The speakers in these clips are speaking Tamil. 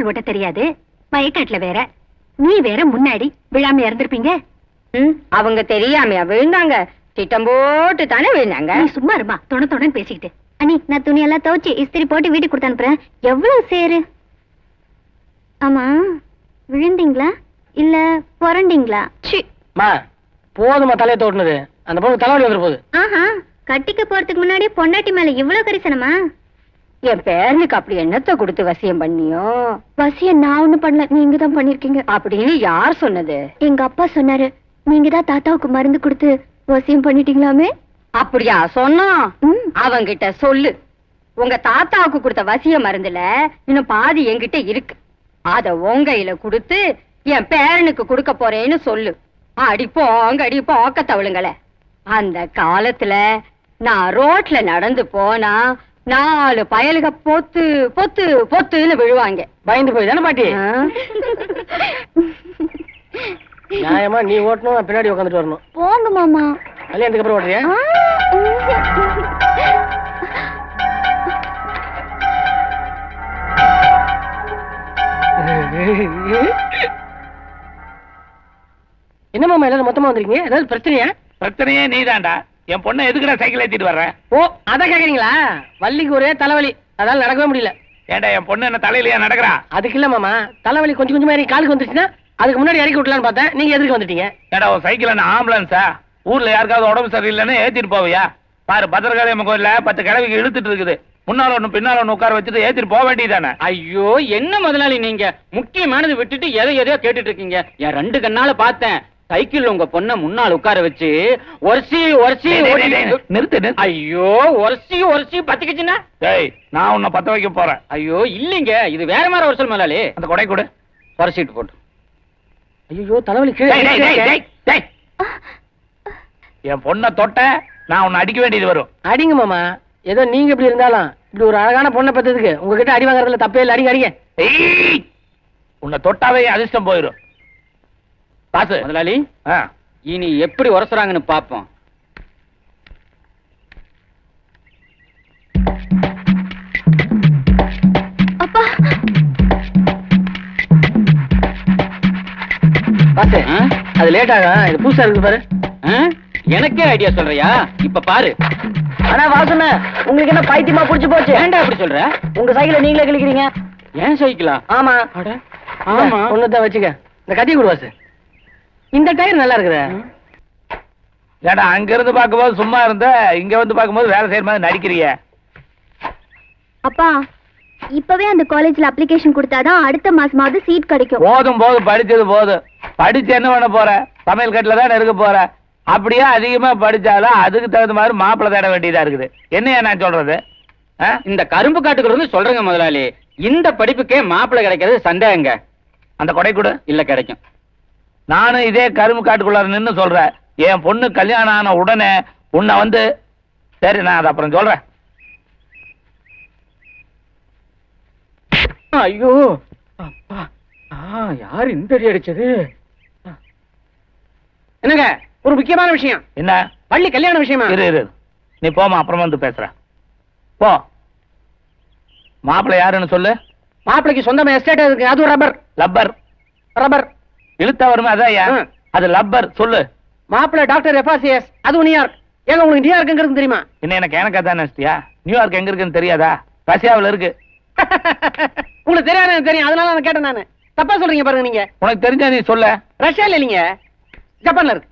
ஓட்ட தெரியாது, வயக்காட்டுல வேற, நீ வேற முன்னாடி விழாம இறந்திருப்பீங்க. அவங்க தெரியாமையா விழுந்தாங்க? திட்டம் போட்டு தானே விழுந்தாங்க. நீ சும்மா இருமா, தொணன்னு பேசிக்கிட்டு. அண்ணி, நான் துணியெல்லாம் துவைச்சு இஸ்திரி போட்டு வீட்டுக்கு கொடுத்து அனுப்புறேன். எவ்வளவு சேரு? ஆமா, விழுந்தீங்களா இல்ல புரண்டீங்களா? போதுமா தலையை தோட்டுனது? அந்த பொண்ணு தலைவலி வந்துரு போகுது. ஆஹா, கட்டிக்க போறதுக்கு முன்னாடி பொண்டாட்டி மேல இவ்வளவு கரிசனமா? என் பேரனுக்கு அப்படி என்னத்தை கொடுத்து வசியம் பண்ணியோ? வசியம் நான் ஒண்ணு பண்ணல, நீங்க தான் பண்ணிருக்கீங்க. அப்படின்னு யார் சொன்னது? எங்க அப்பா சொன்னாரு, நீங்க தான் தாத்தாவுக்கு மருந்து கொடுத்து வசியம் பண்ணிட்டீங்களாமே. அப்படியா சொன்னா? அவங்கிட்ட சொல்லு, உங்க தாத்தாவுக்கு கொடுத்த வசிய மருந்துல இன்னும் பாதி என்கிட்ட இருக்கு. அத உங்கையில கொடுத்து என் பேரனுக்கு கொடுக்க போறேன்னு சொல்லு. அடிப்போங்க தவளுங்கள. அந்த காலத்துல நான் ரோட்ல நடந்து போனா 4 பயலுக பொத்து பொத்து பொத்துன்னு விழுவாங்க. பயந்து போய் தானே பாட்டி? நியாயமா நீ ஓட்டணும், பின்னாடி உட்காந்துட்டு வரணும். போங்க மாமா. கல்யாணத்துக்கு அப்புறம் ஓட்டுறியா? என்ன மாமா எல்லாரும் மொத்தமா வந்திருக்கீங்க? ஏதாவது பிரச்சனையா? பிரச்சனையே நீதான்டா. என் பொண்ணை எதுக்குடா சைக்கிள் ஏத்திட்டு வர்றேன்? ஓ, அத கேக்குறீங்களா? வள்ளிக்கு ஒரே தலைவலி, அதால நடக்கவே முடியல. ஏண்டா என் பொண்ணு என்ன தலையிலயா நடக்கிறா? அதுக்கு இல்ல மாமா, தலைவலி கொஞ்சம் கொஞ்சமா இறங்கி காலுக்கு வந்துருச்சுன்னா அதுக்கு முன்னாடி இறக்கி விட்டலான்னு பார்த்தேன். நீங்க எதுக்கு வந்துட்டீங்க? ஏடா உன் சைக்கிள் என்ன ஆம்புலன்ஸா? ஊர்ல யாருக்காவது உடம்பு சரியில்லைன்னு ஏத்திட்டு போவியா? பாரு, பத்திரகாளியம்மன் கோயில்ல 10 கிழவிக்கு இழுத்துட்டு இருக்குது. முன்னால ஒண்ணு பின்னால ஒண்ணு உட்கார வச்சுட்டு ஏத்திட்டு போக வேண்டியதானே? ஐயோ, என்ன முதலாளி நீங்க முக்கியமானது விட்டுட்டு எதையோ கேட்டுட்டு இருக்கீங்க. என் 2 கண்ணால பார்த்தேன். சைக்கிள் உங்க பொண்ண முன்னால உட்கார வச்சு ஒரசி நிறுத்து. ஐயோ, ஒரசி பத்திக்குச்சுன்னா நான் உன்னை பத்த வைக்க போறேன். ஐயோ இல்லீங்க, இது வேற மாதிரி ஒரு சொல் முதலாளி. அந்த கொடை கொடு. ஒரசிட்டு போட்டு. ஐயோ, தலைவலி. என் பொண்ணை தொட்ட நான் உன்னை அடிக்க வேண்டியது வரும். அடிங்க மாமா, ஏதோ நீங்க இப்படி இருந்தாலும் இப்படி ஒரு அழகான பொண்ணை பத்ததுக்கு உங்ககிட்ட அடி வாங்குறதுல தப்பே இல்லை. அடிங்க அடிங்க. உன்னை தொட்டாவே அதிர்ஷ்டம் போயிடும். பாசு முதலாளி, இனி எப்படி உரசுறாங்கன்னு பாப்போம். அப்பா, பாத்து அது லேட் ஆகும். இது புதுசா இருக்கு பாரு. எனக்கே ஐடியா சொல்றியா? இப்ப பாரு. ஆனா வாசன, உங்களுக்கு என்ன பைத்தியமா புடிச்சு போச்சு? ஏன்டா அப்படி சொல்ற? உங்க சைக்கிளை நீங்களே கிழிக்கிறீங்க. ஏன் சைக்கிளா? ஆமா ஆமா, ஒண்ணுதான் வச்சுக்க. இந்த கத்தி கொடுவாசு. இந்த டயர் நல்லா இருக்குதா? ஏடா அங்க இருந்து பார்க்கும்போது சும்மா இருந்த, இங்க வந்து பார்க்கும்போது வேலை செய்யற மாதிரி நடிக்கிறிய. அப்பா, இப்பவே அந்த காலேஜ்ல அப்ளிகேஷன் கொடுத்தாதான் அடுத்த மாசமாவது சீட் கிடைக்கும். போதும் படிச்சது போதும். படிச்சு என்ன பண்ண போற? சமையல் கட்டுல தான் இருக்க போற. அப்படியே அதிகமா படிச்சாலும் அதுக்கு தகுந்த மாதிரி மாப்பிள்ளை தேட வேண்டியதா இருக்குது. என்னையா நான் சொல்றது? இந்த கரும்பு காட்டுக்குள்ள வந்து சொல்றேங்க முதலாளி, இந்த படிப்புக்கே மாப்பிள்ளை கிடைக்கிறது சந்தேகங்க. அந்த கொடை கூட இல்ல கிடைக்கும். நானும் இதே கரும்பு காட்டுக்குள்ளார நின்னு சொல்றேன். என் பொண்ணு கல்யாணம் ஆன உடனே உன்னை வந்து, சரி நான் அதை அப்புறம் சொல்றேன். ஐயோ அப்பா, யாரு இந்த அடி அடிச்சது? என்னங்க, ஒரு முக்கியமான விஷயம். என்ன? வள்ளி கல்யாண விஷயமா? இரு, நீ போமா, அப்புறமா வந்து பேசுற. போ. மாப்பிள்ளை யாருன்னு சொல்லு. மாப்பிளைக்கு சொந்தமா எஸ்டேட் இருக்கு. அது ரப்பர் இழுத்தா வருமே, அதான். அது லப்பர். சொல்லு. மாப்பிள்ளை டாக்டர் எஃப்ஆர்சிஎஸ், அது நியூயார்க். ஏங்க உங்களுக்கு நியூயார்க் எங்க இருக்கு தெரியுமா? என்ன எனக்கு தான் நினைச்சியா? நியூயார்க் எங்க இருக்குன்னு தெரியாதா? ரஷ்யாவில் இருக்கு. உங்களுக்கு தெரியாது. தெரியும், அதனால நான் கேட்டேன். நானு தப்பா சொல்றீங்க பாருங்க. நீங்க உனக்கு தெரிஞ்சா நீ சொல்ல. ரஷ்யால இல்லீங்க, ஜப்பான்ல இருக்கு.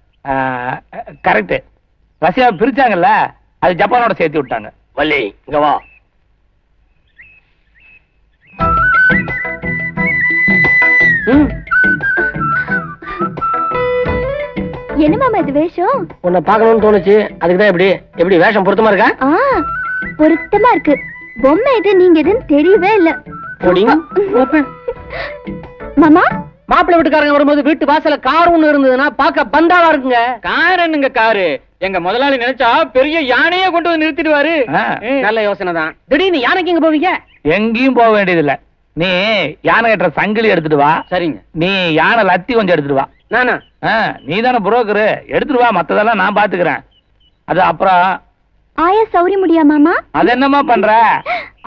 கரெக்ட். ரஷ்யாவை பிரிச்சாங்கல்ல, அது ஜப்பானோட சேர்த்து விட்டாங்க. வள்ளி இங்க வா. என்ன மாமா இது வேஷம்? உன்னை பார்க்கணும்னு தோணுச்சு, அதுக்குதான். எப்படி வேஷம் பொருத்தமா இருக்கா? பொருத்தமா இருக்கு. பொம்மை எது நீங்க எதுன்னு தெரியவே இல்ல. மாமா, மாப்பிள்ளை வீட்டுக்காரங்க வரும்போது வீட்டு வாசல கார் ஒண்ணு இருந்ததுன்னா பார்க்க பந்தாவா இருக்குங்க. கார் என்னங்க காரு? எங்க முதலாளி நினைச்சா பெரிய யானையே கொண்டு வந்து நிறுத்திடுவாரு. நல்ல யோசனை தான். திடீர்னு யானைக்கு எங்க போவீங்க? எங்கேயும் போக வேண்டியதில்லை. நீ யானை கட்டுற சங்கிலி எடுத்துட்டு வா. சரிங்க. நீ யானை லத்தி கொஞ்சம் எடுத்துட்டு வா. நானா? நீ தானே புரோக்கரு, எடுத்துட்டு வா. மத்ததெல்லாம் நான் பாத்துக்கிறேன். அது அப்புறம் ஆயா சௌரி முடியா மாமா? அது என்னமா பண்ற?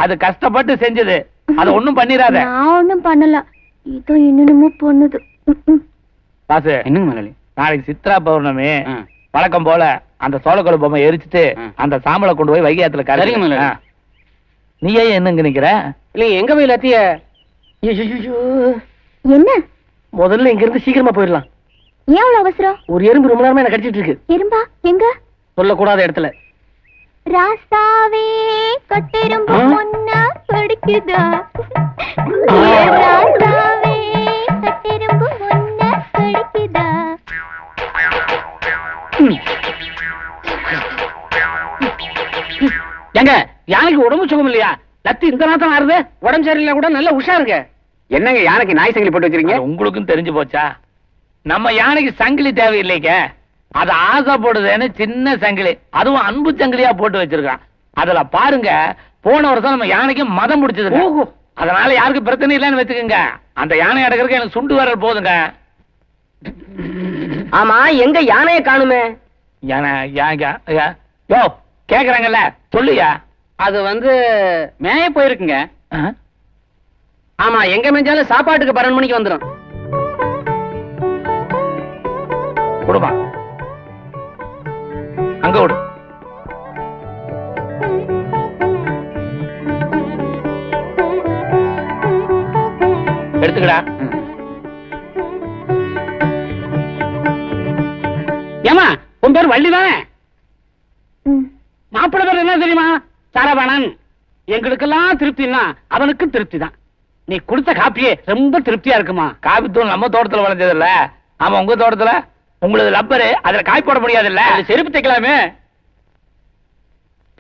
அது கஷ்டப்பட்டு செஞ்சது. அத ஒண்ணும் பண்ணிராத. நான் ஒண்ணும் பண்ணல, இதோ என்னென்னமோ பண்ணுது. பாசு, என்னங்க முதலாளி? நாளைக்கு சித்ரா பௌர்ணமி. ஆ. வழக்கம் போல அந்த சோளக்கொலை பொம்மை எரிச்சிட்டு அந்த சாம்பலை கொண்டு போய் வைகையாத்துல சரிங்க கரைங்க. முதலாளி. நீ ஏன் என்னங்க நிக்கிற? இல்ல எங்க போய் லத்திய என்ன முதல்ல இங்க இருந்து சீக்கிரமா போயிடலாம். ஏன் அவ்வளவு அவசரம்? ஒரு எறும்பு ரொம்ப நேரமா என்ன கடிச்சிட்டு இருக்கு. எறும்பா எங்க? சொல்லக்கூடாத இடத்துல. ராசாவே கட்டெரும்பு பொண்ணா கடிக்குதா, ராசாவே கட்டெரும்பு பொண்ணா கடிக்குதா. எங்க யானைக்கு உடம்பு சுகம் இல்லையா? லத்தி இந்த நேரத்துல ஆறுது. உடம்பு சரியில்லை கூட நல்ல உஷாருங்க. என்னங்க யானைக்கு நாய் சங்கிலி போட்டு வச்சிருக்கீங்க? அது உங்களுக்கும் தெரிஞ்சு போச்சா? நம்ம யானைக்கு சங்கிலி தேவையில்லைங்க. அது ஆசைப்படுதுன்னு சின்ன சங்கிலி, அதுவும் அன்பு சங்கிலியா போட்டு வச்சிருக்கான். அதுல பாருங்க, போன வருஷம் நம்ம யானைக்கு மதம் பிடிச்சதுங்க. ஓஹோ. அதனால யாருக்கு பிரச்சனை இல்லைன்னு வச்சுக்கோங்க. அந்த யானை அடக்கிறதுக்கு எனக்கு சுண்டு வரல் போதுங்க. ஆமா, எங்க யானைய காணுமே? யானை யோ கேக்குறாங்கல்ல, சொல்லுயா. அது மேய போயிருக்குங்க. ஆமா, எங்க மேஞ்சாலும் சாப்பாட்டுக்கு 12 மணிக்கு வந்துடும். கொடுமா, அங்க விடு. எடுத்துக்கடா. ஏமா, உன் பேர் வள்ளி தானே? மாப்பிள்ளை பேர் என்ன தெரியுமா? சரவணன். எங்களுக்கெல்லாம் திருப்தினா அவனுக்கு திருப்தி தான். நீ கொடுத்த காப்பியே ரொம்ப திருப்தியா இருக்குமா? காபி தூள் நம்ம தோட்டத்துல விளைஞ்சது இல்ல. ஆமா, உங்க தோட்டத்துல உங்களுக்கு லப்பரு, அதுல காய் போட முடியாது இல்ல. செருப்பு தைக்கலாமே.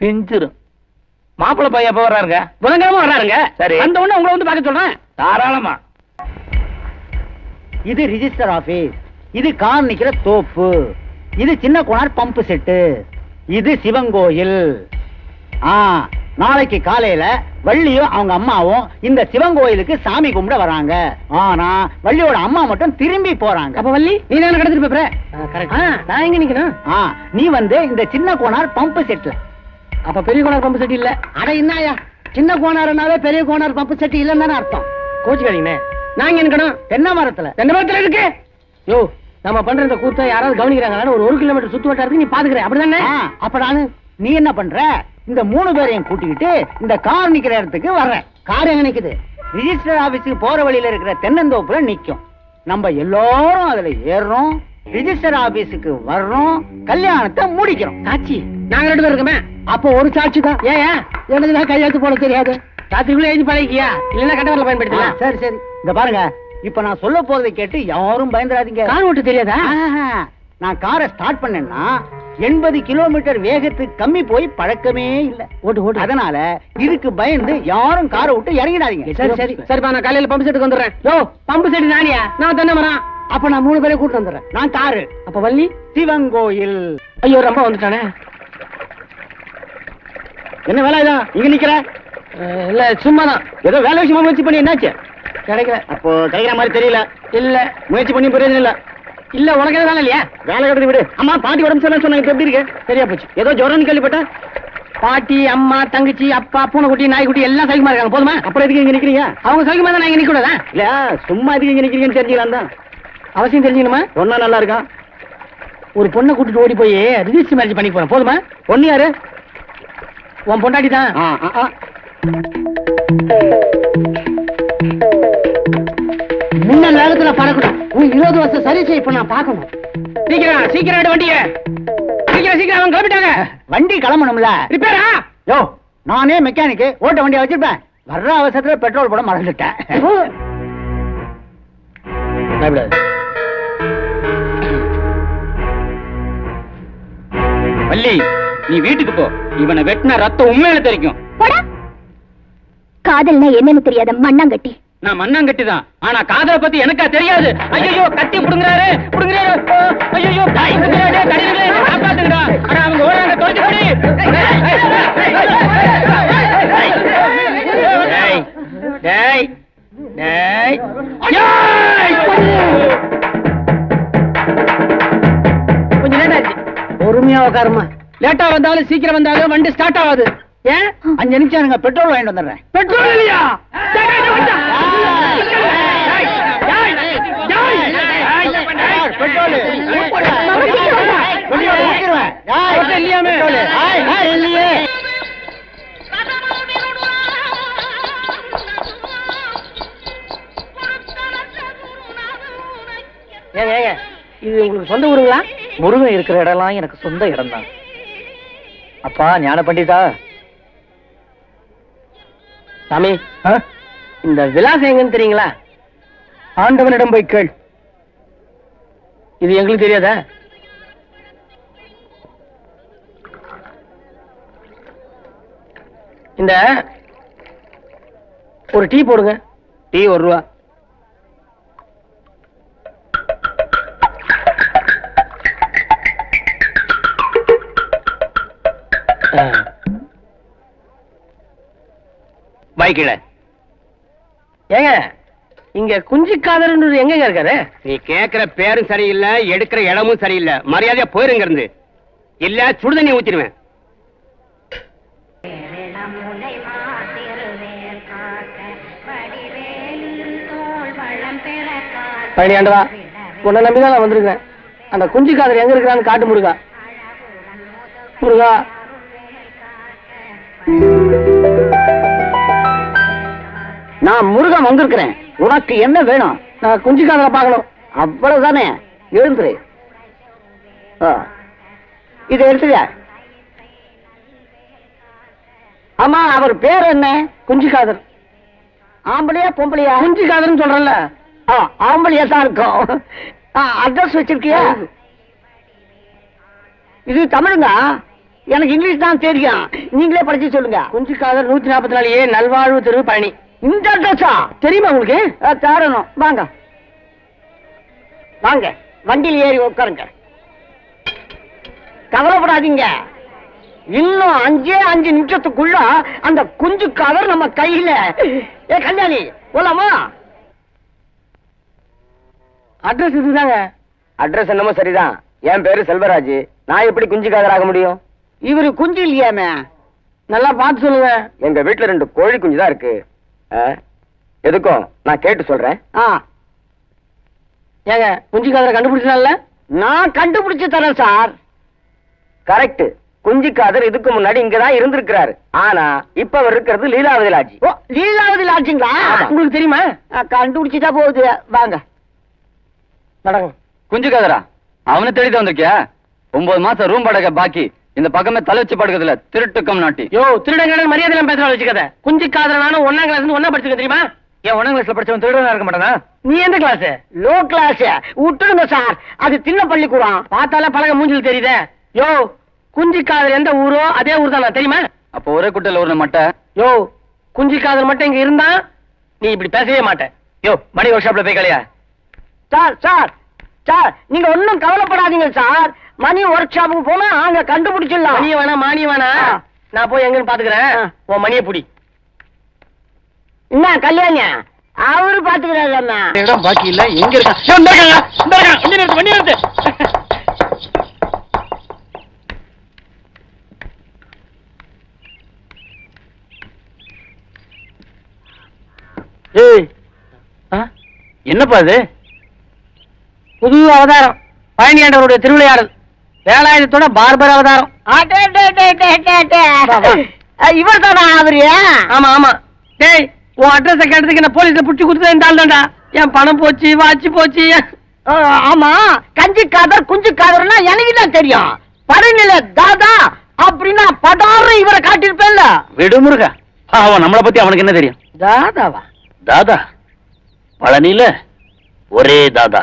பிஞ்சிரும். மாப்பிள்ளை பையன் எப்ப வர்றாருங்க? புதன்கிழமை வர்றாருங்க. சரி. அந்த உடனே உங்களை வந்து பார்க்க சொல்றேன். தாராளமா. இது ரிஜிஸ்டர் ஆபீஸ், இது கார் நிக்கிற தோப்பு, இது சின்ன கோனார் பம்பு செட்டு, இது சிவங்கோயில். நாளைக்கு காலையில வள்ளியும் அவங்க அம்மாவும் இந்த சிவங்கோயிலுக்கு சாமி கும்பிட வராங்க. ஆனா வள்ளியோட அம்மா மட்டும் திரும்பி போறாங்க. அப்ப வள்ளி, நீ தானே கடத்திட்டு போற? நான் எங்க நிக்கணும்? நீ இந்த சின்ன கோனார் பம்பு செட்ல. அப்ப பெரிய கோனார் பம்பு செட்டு இல்ல. அட என்னயா, சின்ன கோனார்னாவே பெரிய கோனார் பம்பு செட்டு இல்லன்னு அர்த்தம். கோச்சுக்காதீங்க. நான் எங்க நிக்கணும்? தென்னை மரத்துல. தென்னை மரத்துல இருக்கு. யோ, நம்ம பண்ற இந்த கூத்த யாராவது கவனிக்கிறாங்க? ஒரு 1 கிலோமீட்டர் சுத்து வட்டாரத்துக்கு நீ பாத்துக்கிற, அப்படிதானே? அப்ப நானு நீ என்ன பண்ற? இந்த 3 பேரையும் கூட்டிக்கிட்டு இந்த கார் நிக்கிற இடத்துக்கு வர்ற. கார் எங்க நிக்குது? ரிஜிஸ்டர் ஆபீஸுக்கு போற வழியில இருக்கிற தென்னந்தோப்புல நிக்கும். நம்ம எல்லாரும் அதுல ஏறுறோம், ரிஜிஸ்டர் ஆபீஸுக்கு வர்றோம், கல்யாணத்தை முடிக்கிறோம். சாட்சி நாங்க 2 பேர் இருக்கோமே. அப்போ ஒரு சாட்சி தான். ஏன் எனக்குதான் கையெழுத்து போட தெரியாது. ராத்திரிக்குள்ள எழுதி பழகிக்கியா? இல்லன்னா கட்டவரில் பயன்படுத்தலாம். சரி சரி, இந்த பாருங்க, இப்ப நான் சொல்ல போறதை கேட்டு யாரும் பயந்துடாதீங்க. கார் ஓட்டு தெரியாதா? நான் காரை ஸ்டார்ட் பண்ணேன்னா 80 கிலோமீட்டர் வேகத்துக்கு கம்மி போய் பழக்கமே இல்ல. ஓட்டு. அதனால இதுக்கு பயந்து யாரும் காரை விட்டு இறங்கிடாதீங்க. சரி சரிப்பா, நான் காலையில பம்பு செட்டுக்கு வந்துடுறேன். யோ, பம்பு செட்டு நானியா? நான் தென்னை மரம். அப்ப நான் 3 பேரை கூட்டு வந்துடுறேன். நான் காரு. அப்ப வள்ளி சிவங்கோயில். ஐயோ, ரொம்ப வந்துட்டானே. என்ன வேலை இதான் இங்க நிக்கிற? இல்ல, சும்மாதான். ஏதோ வேலை விஷயமா முயற்சி பண்ணி என்னாச்சு? கிடைக்கல. அப்போ கிடைக்கிற மாதிரி தெரியல. இல்ல, முயற்சி பண்ணி பிரயோஜனம் இல்ல. இல்ல, உனக்கு எதுவும் வேலை இல்லையா? வேலை கிடையாது, விடு. அம்மா, பாட்டி உடம்பு சரியில்லைன்னு சொன்னாங்க, இப்ப எப்படி இருக்கு? சரியா போச்சு. ஏதோ ஜுரம்னு கேள்விப்பட்டேன். பாட்டி, அம்மா, தங்கச்சி, அப்பா, பூனைக்குட்டி, நாய்க்குட்டி எல்லாம் சௌக்கியமா இருக்காங்க. போதுமா? அப்புறம் எதுக்கு இங்க நிக்கிறீங்க? அவங்க சௌக்கியமா தான் நான் இங்க நிக்கூடாதா? இல்ல, சும்மா எதுக்கு இங்க நிக்கிறீங்கன்னு தெரிஞ்சுக்கலாம் தான். அவசியம் தெரிஞ்சுக்கணுமா? சொன்னா நல்லா இருக்கான். ஒரு பொண்ணை கூட்டிட்டு ஓடி போய் ரிஜிஸ்டர் மேரேஜ் பண்ணி போறேன். போதுமா? பொண்ணு யாரு? உன் பொண்டாட்டி தான். முன்ன நேரத்துல பறக்கணும். 20 வருஷம் சர்வீஸ் இப்ப நான் பாக்கணும். சீக்கிரம் எடு வண்டியை. சீக்கிரம் அவங்க கிளம்பிட்டாங்க. வண்டி கிளம்பணும்ல. ரிப்பேரா? யோ, நானே மெக்கானிக்கு, ஓட்ட வண்டியை வச்சிருப்பேன். வர்ற அவசரத்துல பெட்ரோல் போட மறந்துட்டேன். வள்ளி, நீ வீட்டுக்கு போ. இவனை வெட்டின ரத்தம் உண்மையில தெரிக்கும். காதல்னா என்னன்னு தெரியாத மண்ணாங்கட்டி. நான் மண்ணாங்கட்டிதான், ஆனா காதலை பத்தி எனக்கா தெரியாது. ஐயோ, கத்தி புடுங்குறாரு. ஐயோ, காப்பாத்துங்கடா. ஆனா அவங்க ஓடுறாங்க, தோச்சு போடி. கொஞ்சம் லேட் ஆச்சு. பொறுமையா உட்காருமா. லேட்டா வந்தாலும் சீக்கிரம் வந்தாலும் வண்டி ஸ்டார்ட் ஆகாது. ஏன் 5 நிமிஷம் எனக்கு பெட்ரோல் வாங்கிட்டு வந்துடுறேன். பெட்ரோல் இல்லையா? பெட்ரோல் ஏங்க இது உங்களுக்கு சொந்த ஊருங்களா? முருகன் இருக்கிற இடம்லாம் எனக்கு சொந்த இடம் தான். அப்பா ஞான பண்டிதா. சாமி, இந்த விலாசம் எங்கன்னு தெரியுங்களா? ஆண்டவனிடம் போய் கேள். இது எங்களுக்கு தெரியாதா? இந்த ஒரு டீ போடுங்க. டீ 1 ரூபா. பைக்கில ஏங்க இங்க குஞ்சிக்காதர் எங்க இருக்காரு? நீ கேக்குற பேரும் சரியில்லை, எடுக்கிற இடமும் சரியில்லை. மரியாதையா போயிருங்க இருந்து, இல்ல சுடுதண்ணி ஊத்திடுவேன். பழனி ஆண்டவா, உன்னை நம்பிதான் நான் வந்திருக்கேன். அந்த குஞ்சிக்காதர் எங்க இருக்கிறான்னு காட்டு முருகா. முருகா, நான் முருகன் வந்திருக்கிறேன். உனக்கு என்ன வேணும்? நான் குஞ்சிக்காதரை பார்க்கணும். அவ்வளவுதானே, எழுந்துரு. இதை எடுத்துக்க. ஆமா, அவர் பேர் என்ன? குஞ்சிக்காதர். ஆம்பளையா பொம்பளையா? குஞ்சிக்காதர்னு சொல்றேன்ல. ஆம்பளையா தான் இருக்கும். அட்ரஸ் வச்சிருக்கியா? இது தமிழுங்க, எனக்கு இங்கிலீஷ் தான் தெரியும். நீங்களே படிச்சு சொல்லுங்க. குஞ்சிக்காதர் 144A நல்வாழ்வு தெரு பழனி. இந்த அட்ரஸா தெரியுமா உங்களுக்கு? தரணும். வாங்க வாங்க, வண்டியில் ஏறி உட்காருங்க. கவலைப்படாதீங்க, இன்னும் 5 நிமிஷத்துக்குள்ள அந்த குஞ்சு கவர் நம்ம கையில. ஏ கல்யாணி, போலாமா? அட்ரஸ் இதுதாங்க. அட்ரஸ் என்னமோ சரிதான். என் பேரு செல்வராஜ். நான் எப்படி குஞ்சிக்காதர் ஆக முடியும்? இவரு குஞ்சு இல்லையாமே. நல்லா பார்த்து சொல்லுங்க. எங்க வீட்டுல 2 கோழி குஞ்சு தான் இருக்கு. எதுக்கும் நான் கேட்டு சொல்றேன். ஏங்க குஞ்சிக்காதரை கண்டுபிடிச்சனால? நான் கண்டுபிடிச்சு தரேன் சார். கரெக்ட். குஞ்சிக்காதர் இதுக்கு முன்னாடி இங்கதான் இருந்திருக்கிறாரு. ஆனா இப்ப அவர் இருக்கிறது லீலாவதி லாட்ஜி. ஓ, லீலாவதி லாட்ஜிங்களா? உங்களுக்கு தெரியுமா? கண்டுபிடிச்சுட்டா போகுது. வாங்க நடங்க. குஞ்சிக்காதரா, அவனை தேடிட்டு வந்திருக்கியா? 9 மாசம் ரூம் படக பாக்கி. இந்த பக்கமே தலை வச்சு படுக்கிறதுல திருட்டுக்கம் நாட்டி. யோ, திருடங்க மரியாதை எல்லாம் பேசுற வச்சுக்கத. குஞ்சிக்காதர் நானும் 1ஆம் கிளாஸ் ஒன்னா படிச்சுக்க தெரியுமா? ஏன் 1ஆம் கிளாஸ்ல படிச்சவன் திருடனா இருக்க மாட்டானா? நீ எந்த கிளாஸ்? Low class. விட்டுடுங்க சார், அது தின்ன பள்ளிக்கூடம். பார்த்தாலே பழக மூஞ்சில் தெரியுதே. யோ, குஞ்சிக்காதர் எந்த ஊரோ அதே ஊர் தான் நான், தெரியுமா? அப்ப ஒரே குட்டையில ஒரு மட்டை. யோ, குஞ்சிக்காதர் மட்டும் இங்க இருந்தா நீ இப்படி பேசவே மாட்டேன். யோ, மணி ஒர்க் ஷாப்ல போய் கலையா. சார் சார் சார், நீங்க ஒன்னும் கவலைப்படாதீங்க சார். மணி ஒர்க் ஷாப்புக்கு போனா அங்க கண்டுபிடிச்சிடலாம். மணிய வேணா மானிய வேணா, நான் போய் எங்கன்னு பாத்துக்கிறேன். உன் மணியை புடி. என்ன கல்யாணி, அவரு பாத்துக்கிறாரு. இடம் பாக்கி இல்ல, எங்க இருக்கா? வண்டி நிறுத்து. ஏய், என்னப்பா இது? புது அவதாரம், பழனி ஆண்டவருடைய திருவிளையாடல். வேலாயுதத்தோட பார்பர் அவதாரம். இவர் தானா அவரு? ஆமா ஆமா. டேய், உன் அட்ரஸ் கேட்டதுக்கு என்ன போலீஸ்ல புடிச்சு கொடுத்தது இந்த ஆள் தான்டா. என் பணம் போச்சு, வாட்சி போச்சு. ஆமா, கஞ்சி காதர் குஞ்சு காதர்னா எனக்கு தான் தெரியும். பழனில தாதா அப்படின்னா படாரு இவரை காட்டிருப்பேன்ல. விடுமுருகா, அவன் நம்மளை பத்தி அவனுக்கு என்ன தெரியும்? தாதாவா? தாதா பழனியில ஒரே தாதா.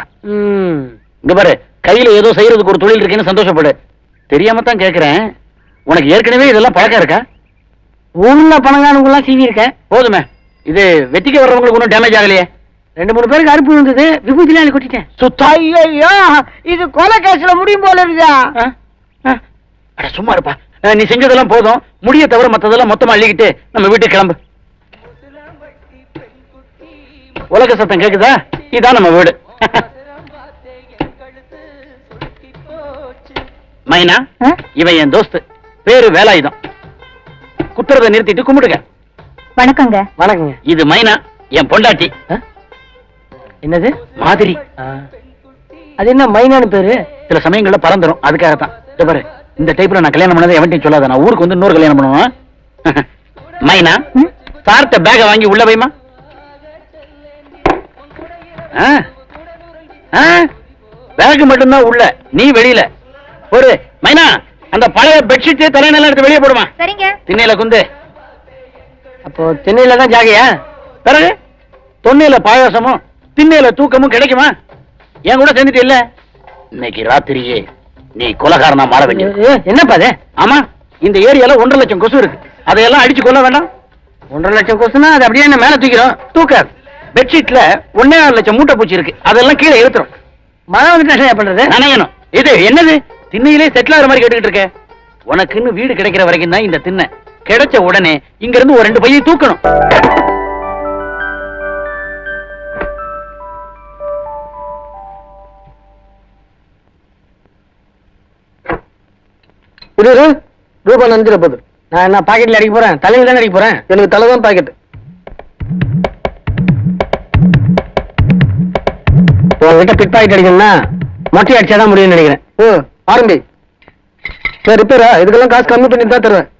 இங்க பாரு, கையில ஏதோ செய்யறதுக்கு ஒரு தொழில் இருக்குன்னு சந்தோஷப்படு. தெரியாம தான் கேக்குறேன், உனக்கு ஏற்கனவே இதெல்லாம் பழக்கம் இருக்கா? ஊர்ல பணங்கானுக்குலாம் சீவி இருக்கேன். போதுமே, இது வெட்டிக்க வர்றவங்களுக்கு ஒன்றும் டேமேஜ் ஆகலையே. 2-3 பேருக்கு அறுப்பு விழுந்தது, விபூதிலாம் கொட்டிட்டேன். ஐயோ, இது கொலை கேஸ்ல முடியும் போல இருக்குதா? அட சும்மா இருப்பா. நீ செஞ்சதெல்லாம் போதும். முடிய தவிர மத்ததெல்லாம் மொத்தமா அள்ளிக்கிட்டு நம்ம வீட்டுக்கு கிளம்பு. உலக சத்தம் கேக்குதா? இதான் நம்ம வீடு. மைனா, இவன் என் தோஸ்து, பேரு வேலாயுதம். குத்துறதை நிறுத்திட்டு கும்பிடுங்க. வணக்கங்க. வணக்கங்க. இது மைனா, என் பொண்டாட்டி. என்னது மாதிரி. அது என்ன மைனான்னு பேரு? சில சமயங்கள்ல பறந்துரும், அதுக்காகத்தான். இதோ பாரு, இந்த டைப்ல நான் கல்யாணம் பண்ணதை எவன்ட்டையும் சொல்லாத. நான் ஊருக்கு வந்து இன்னொரு கல்யாணம் பண்ணுவேன். மைனா, சார்ட்ட பேக வாங்கி உள்ள வைமா. பேக் மட்டும்தான் உள்ள, நீ வெளியில. ஒரு மைனா, அந்த பழைய பெட்ஷீட் தலையெல்லாம் எடுத்து வெளியே போடுமா. சரிங்க. திண்ணையில குந்து. அப்போ சென்னையில தான் ஜாகையா? பிறகு தொன்னையில பாயாசமும் திண்ணையில தூக்கமும் கிடைக்குமா? என் கூட சேர்ந்துட்டு இல்ல. இன்னைக்கு ராத்திரியே நீ கொலைகாரனா மாற வேண்டியது. என்னப்பா அது? ஆமா, இந்த ஏரியால 1.5 லட்சம் கொசு இருக்கு. அதையெல்லாம் அடிச்சு கொள்ள வேண்டாம். 1.5 லட்சம் கொசுனா அது அப்படியே என்ன மேல தூக்கிறோம்? தூக்காது. பெட்ஷீட்ல 1.5 லட்சம் மூட்டை பூச்சி இருக்கு. அதெல்லாம் கீழே இழுத்துரும். மழை வந்துட்டு என்ன பண்றது? நனையணும். இது என்னது? திண்ணையிலே செட்டில் ஆகிற மாதிரி கேட்டுக்கிட்டு இருக்க. உனக்குன்னு வீடு கிடைக்கிற வரைக்கும் தான் இந்த திண்ணை. கிடைச்ச உடனே இங்க இருந்து ஒரு 2 பையை தூக்கணும். ரூபா நஞ்சிட போகுது. நான் என்ன பாக்கெட்ல அடிக்க போறேன்? தலையில தானே அடிக்க போறேன். எனக்கு தலை தான் பாக்கெட். உங்ககிட்ட பிட் பாக்கெட் அடிக்கணும்னா மொட்டை அடிச்சாதான் முடியும்னு நினைக்கிறேன். ஆரம்பி. ரிப்பேரா? இதுக்கெல்லாம் காசு கம்மி பண்ணி தான் தருவேன்.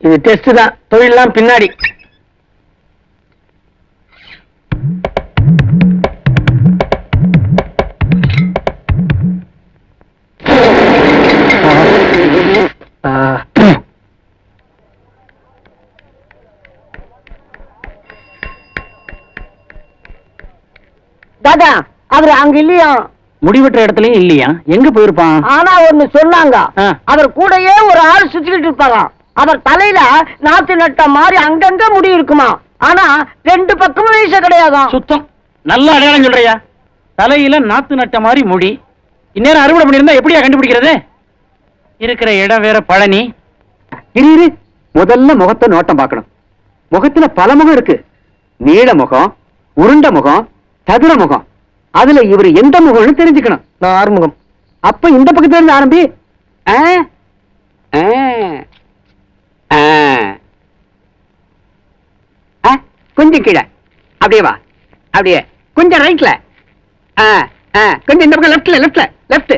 இது டெஸ்ட் தான், தொழிலாம் பின்னாடி. தாதா, அவர் அங்க இல்லையா? முடிவெற்ற இடத்துலயும் இல்லையா? எங்க போயிருப்பான்? ஆனா ஒண்ணு சொன்னாங்க. ஆ. அவர் கூடயே ஒரு ஆள் சுத்திக்கிட்டு இருப்பாங்க. அவர் தலையில நாத்து நட்ட மாதிரி அங்கங்க முடி இருக்குமா. ஆனா 2 பக்கமும் வீச கிடையாதான். சுத்தம். நல்ல அடையாளம் சொல்றியா? தலையில நாத்து நட்ட மாதிரி முடி. இந்நேரம் அறுவடை பண்ணிருந்தா எப்படியா கண்டுபிடிக்கிறது? இருக்கிற இடம் வேற பழனி. இரு, முதல்ல முகத்தை நோட்டம் பார்க்கணும். முகத்துல பல முகம் இருக்கு. நீள முகம், உருண்ட முகம், சதுர முகம். அதுல இவர் எந்த முகம்னு தெரிஞ்சுக்கணும். நான் ஆறுமுகம். அப்ப இந்த பக்கத்துல இருந்து ஆரம்பி. கொஞ்சம் கீழே அப்படியே வா. அப்படியே கொஞ்சம் ரைட்ல. கொஞ்சம் இந்த பக்கம் லெஃப்ட்.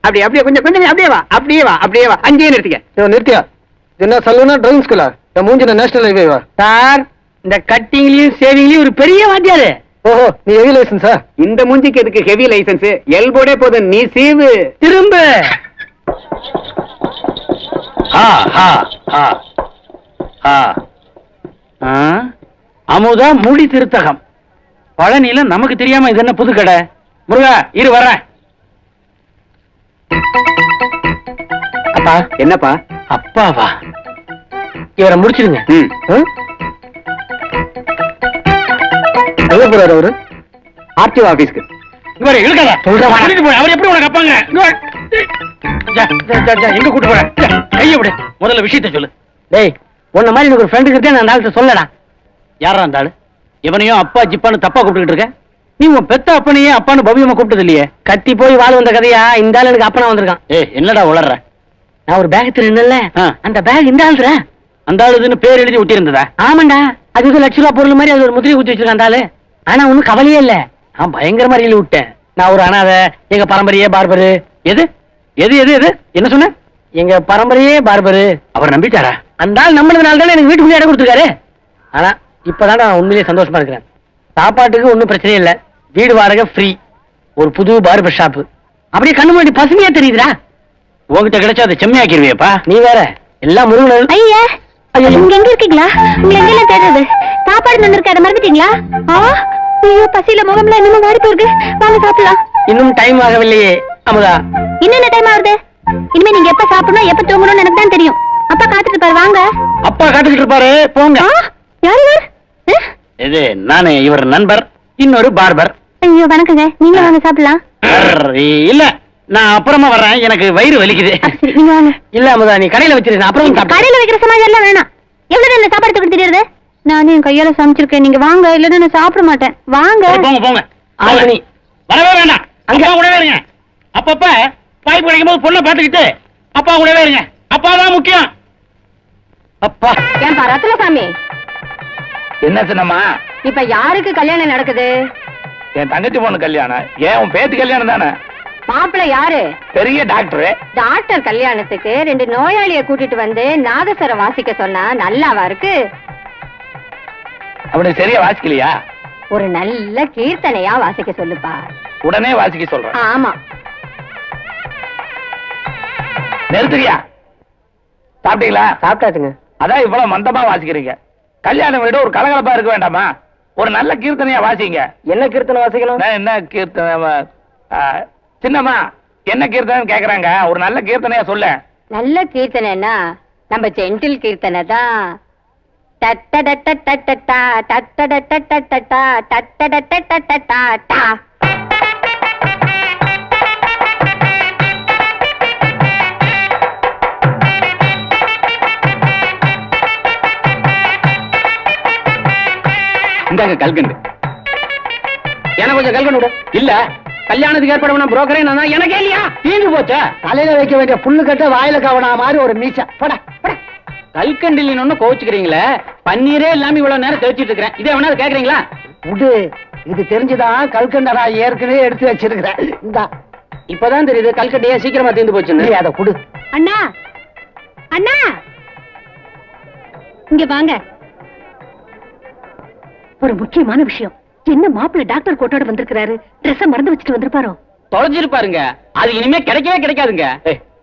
அப்படியே அப்படியே கொஞ்சம் கொஞ்சம் அப்படியே வா. அப்படியே வா. அங்கேயே நிறுத்திக்க. நிறுத்தியா? என்ன சலூனா டிரைவிங் ஸ்கூலா? மூஞ்சின நேஷனல் ஹைவேவா? சார், இந்த கட்டிங்லயும் சேவிங்லயும் ஒரு பெரிய வாத்தியாரு. ஓஹோ, நீ ஹெவி லைசன்ஸா? இந்த மூஞ்சிக்கு எதுக்கு ஹெவி லைசன்ஸ்? எல்போடே போதும். நீ சீவு. திரும்ப. அமுதா முடி திருத்தகம். பழனியில நமக்கு தெரியாம இது என்ன புது கடை? முருகா, இரு வர்றேன். அப்பா. என்னப்பா? அப்பாவா? இவரை முடிச்சிருங்க. எங்க போறாரு அவரு? ஆர்டிஓ ஆபீஸ்க்கு. இங்க வர இழுக்காத. சொல்றேன். கூட்டிட்டு போய் அவர் எப்படி உனக்கு அப்பாங்க? இங்க வா. எங்க கூட்டு போற? கைய விடு. முதல்ல விஷயத்தை சொல்லு. டேய், உன்ன மாதிரி எனக்கு ஒரு ஃப்ரெண்டு கிட்ட நான் டாக்டர் சொல்லடா. யாரா அந்த ஆளு? இவனையும் அப்பா ஜிப்பான்னு தப்பா கூப்பிட்டுக்கிட்டு இருக்க. நீ உன் பெத்த அப்பனையே அப்பான்னு பவ்யமா கூப்பிட்டது இல்லையே. கத்தி போய் வாழ் வந்த கதையா இந்த ஆள் எனக்கு அப்பனா வந்திருக்கான். என்னடா உளர்ற? நான் ஒரு பேக் திருநல்ல, அந்த பேக் இந்த ஆள்ற. அந்த ஆளுதுன்னு பேர் எழுதி ஒட்டி இருந்ததா? ஆமாண்டா, அது ஒரு ₹1,00,000 பொருள் மாதிரி அது ஒரு முதிரை ஊத்தி வச்சிருக்கான் அந்த ஆளு. ஆனா ஒண்ணும் கவலையே இல்ல. நான் பயங்கரமா ரீல் விட்டேன். நான் ஒரு அனாதை, எங்க பரம்பரையே பார்பரு. எது எது எது எது என்ன சொன்ன? எங்க பரம்பரையே பார்பரு. அவர் நம்பிட்டாரா? அந்த ஆள் நம்மளதுனால தானே எனக்கு வீட்டுக்குள்ளே இடம் கொடுத்துருக்காரு. ஆனா இப்பதான் நான் உண்மையிலேயே சந்தோஷமா இருக்கிறேன். சாப்பாட்டுக்கு ஒன்னும் பிரச்சனை இல்ல, வீடு வாடகை ஃப்ரீ, ஒரு புது பார்பர் ஷாப். அப்படியே கண்ணு முன்னாடி பசுமையா தெரியுதுடா. உங்ககிட்ட கிடைச்சா அதை செம்மையாக்கிருவியப்பா. நீ வேற எல்லாம் முருகன். ஐயா, இங்க எங்க இருக்கீங்களா? உங்களை எங்கெல்லாம் தேடுறது? சாப்பாடு வந்திருக்காரு, மறந்துட்டீங்களா? ஐயோ, பசியில முகம்லாம் இன்னும் வாடி போயிருக்கு. வாங்க சாப்பிடலாம். இன்னும் டைம் ஆகவில்லையே அமுதா. இன்னும் டைம் ஆகுது? இனிமே நீங்க எப்ப சாப்பிடணும் எப்ப தூங்கணும்னு எனக்கு தான் தெரியும். அப்பா காத்துட்டு இருப்பாரு, வாங்க. அப்பா காத்துக்கிட்டு இருப்பாரு, போங்க. யாரு இவர்? இது நானே, இவர் நண்பர், இன்னொரு பார்பர். ஐயோ வணக்கங்க, நீங்க வாங்க சாப்பிடலாம். இல்ல, நான் அப்புறமா வர்றேன், எனக்கு வயிறு வலிக்குது. சரி, நீங்க வாங்க. இல்ல அமுதா, நீ கடையில வச்சிருக்க, அப்புறம் கடையில வைக்கிற சமாஜம் எல்லாம் வேணாம். எவ்வளவு இந்த சாப்பாடு தூக்கி தெரியுது? நானும் என் கையால சமைச்சிருக்கேன், நீங்க வாங்க, இல்லன்னா நான் சாப்பிட மாட்டேன். வாங்க. போங்க போங்க. ஆரணி வரவே வேண்டாம், அங்க கூடவே இருங்க. அப்பப்ப வாய்ப்பு கிடைக்கும் போது பொண்ணை பாத்துக்கிட்டு அப்பா கூடவே இருங்க. அப்பா தான் முக்கியம். அப்பா ஏன்பா ரத்னசாமி, என்ன சின்னம்மா? இப்ப யாருக்கு கல்யாணம் நடக்குது? என் தங்கச்சி பொண்ணு கல்யாணம். ஏன் உன் பேத்தி கல்யாணம் தானே? மாப்பிள்ளை யாரு? பெரிய டாக்டர். டாக்டர் கல்யாணத்துக்கு 2 நோயாளிய கூட்டிட்டு வந்து நாதஸ்வரம் வாசிக்க சொன்னா நல்லாவா இருக்கு? அவனுக்கு சரியா வாசிக்கலையா? ஒரு நல்ல கீர்த்தனையா வாசிக்க சொல்லுப்பா. உடனே வாசிக்க சொல்றேன். ஆமா. நிறுத்துறியா? சாப்பிட்டீங்களா? சாப்பிட்டாச்சுங்க. அதான் இவ்வளவு மந்தமா வாசிக்கிறீங்க. கல்யாணம் வீடு ஒரு கலகலப்பா இருக்க வேண்டாமா? ஒரு நல்ல கீர்த்தனையா வாசிங்க. என்ன கீர்த்தனை வாசிக்கணும்? நான் என்ன கீர்த்தனை? சின்னம்மா என்ன கீர்த்தனை கேக்குறாங்க? ஒரு நல்ல கீர்த்தனையா சொல்ல. நல்ல கீர்த்தனைன்னா நம்ம ஜென்டில் கீர்த்தனை தான். டட்டடட்டட்டட்டா, டட்டடட்டட்டட்டா, டட்டடட்டட்டட்டா. இந்தாங்க கல்கண்டு. எனக்கு கொஞ்சம் கல்கண்டு விடு. இல்ல கல்யாணத்துக்கு ஏற்பாடு பண்ண புரோக்கரே நான் தான். எனக்கே இல்லையா? தீர்ந்து போச்சா? தலையில வைக்க வேண்டிய புல்லு கட்ட வாயில கவனா மாதிரி ஒரு மீசை. போடா போடா. கல்கண்டு இல்லைன்னு கோச்சுக்கிறீங்களே. பன்னீரே இல்லாம இவ்வளவு நேரம் தெரிச்சிட்டு இருக்கிறேன். இதே வேணா கேக்குறீங்களா? விடு, இது தெரிஞ்சுதான் கல்கண்டா ஏற்கனவே எடுத்து வச்சிருக்கிறேன். இந்தா இப்பதான் தெரியுது கல்கண்டையே சீக்கிரமா தீர்ந்து போச்சுன்னு. நீ அதை குடு. அண்ணா அண்ணா இங்க வாங்க. ஒரு முக்கியமான விஷயம். என்ன மாப்பிள்ளை டாக்டர் கோட்டோட வந்திருக்கிறாரு. ட்ரெஸ் மறந்து வச்சுட்டு வந்திருப்பாரோ? தொலைஞ்சிருப்பாருங்க. அது இனிமே கிடைக்கவே கிடைக்காதுங்க.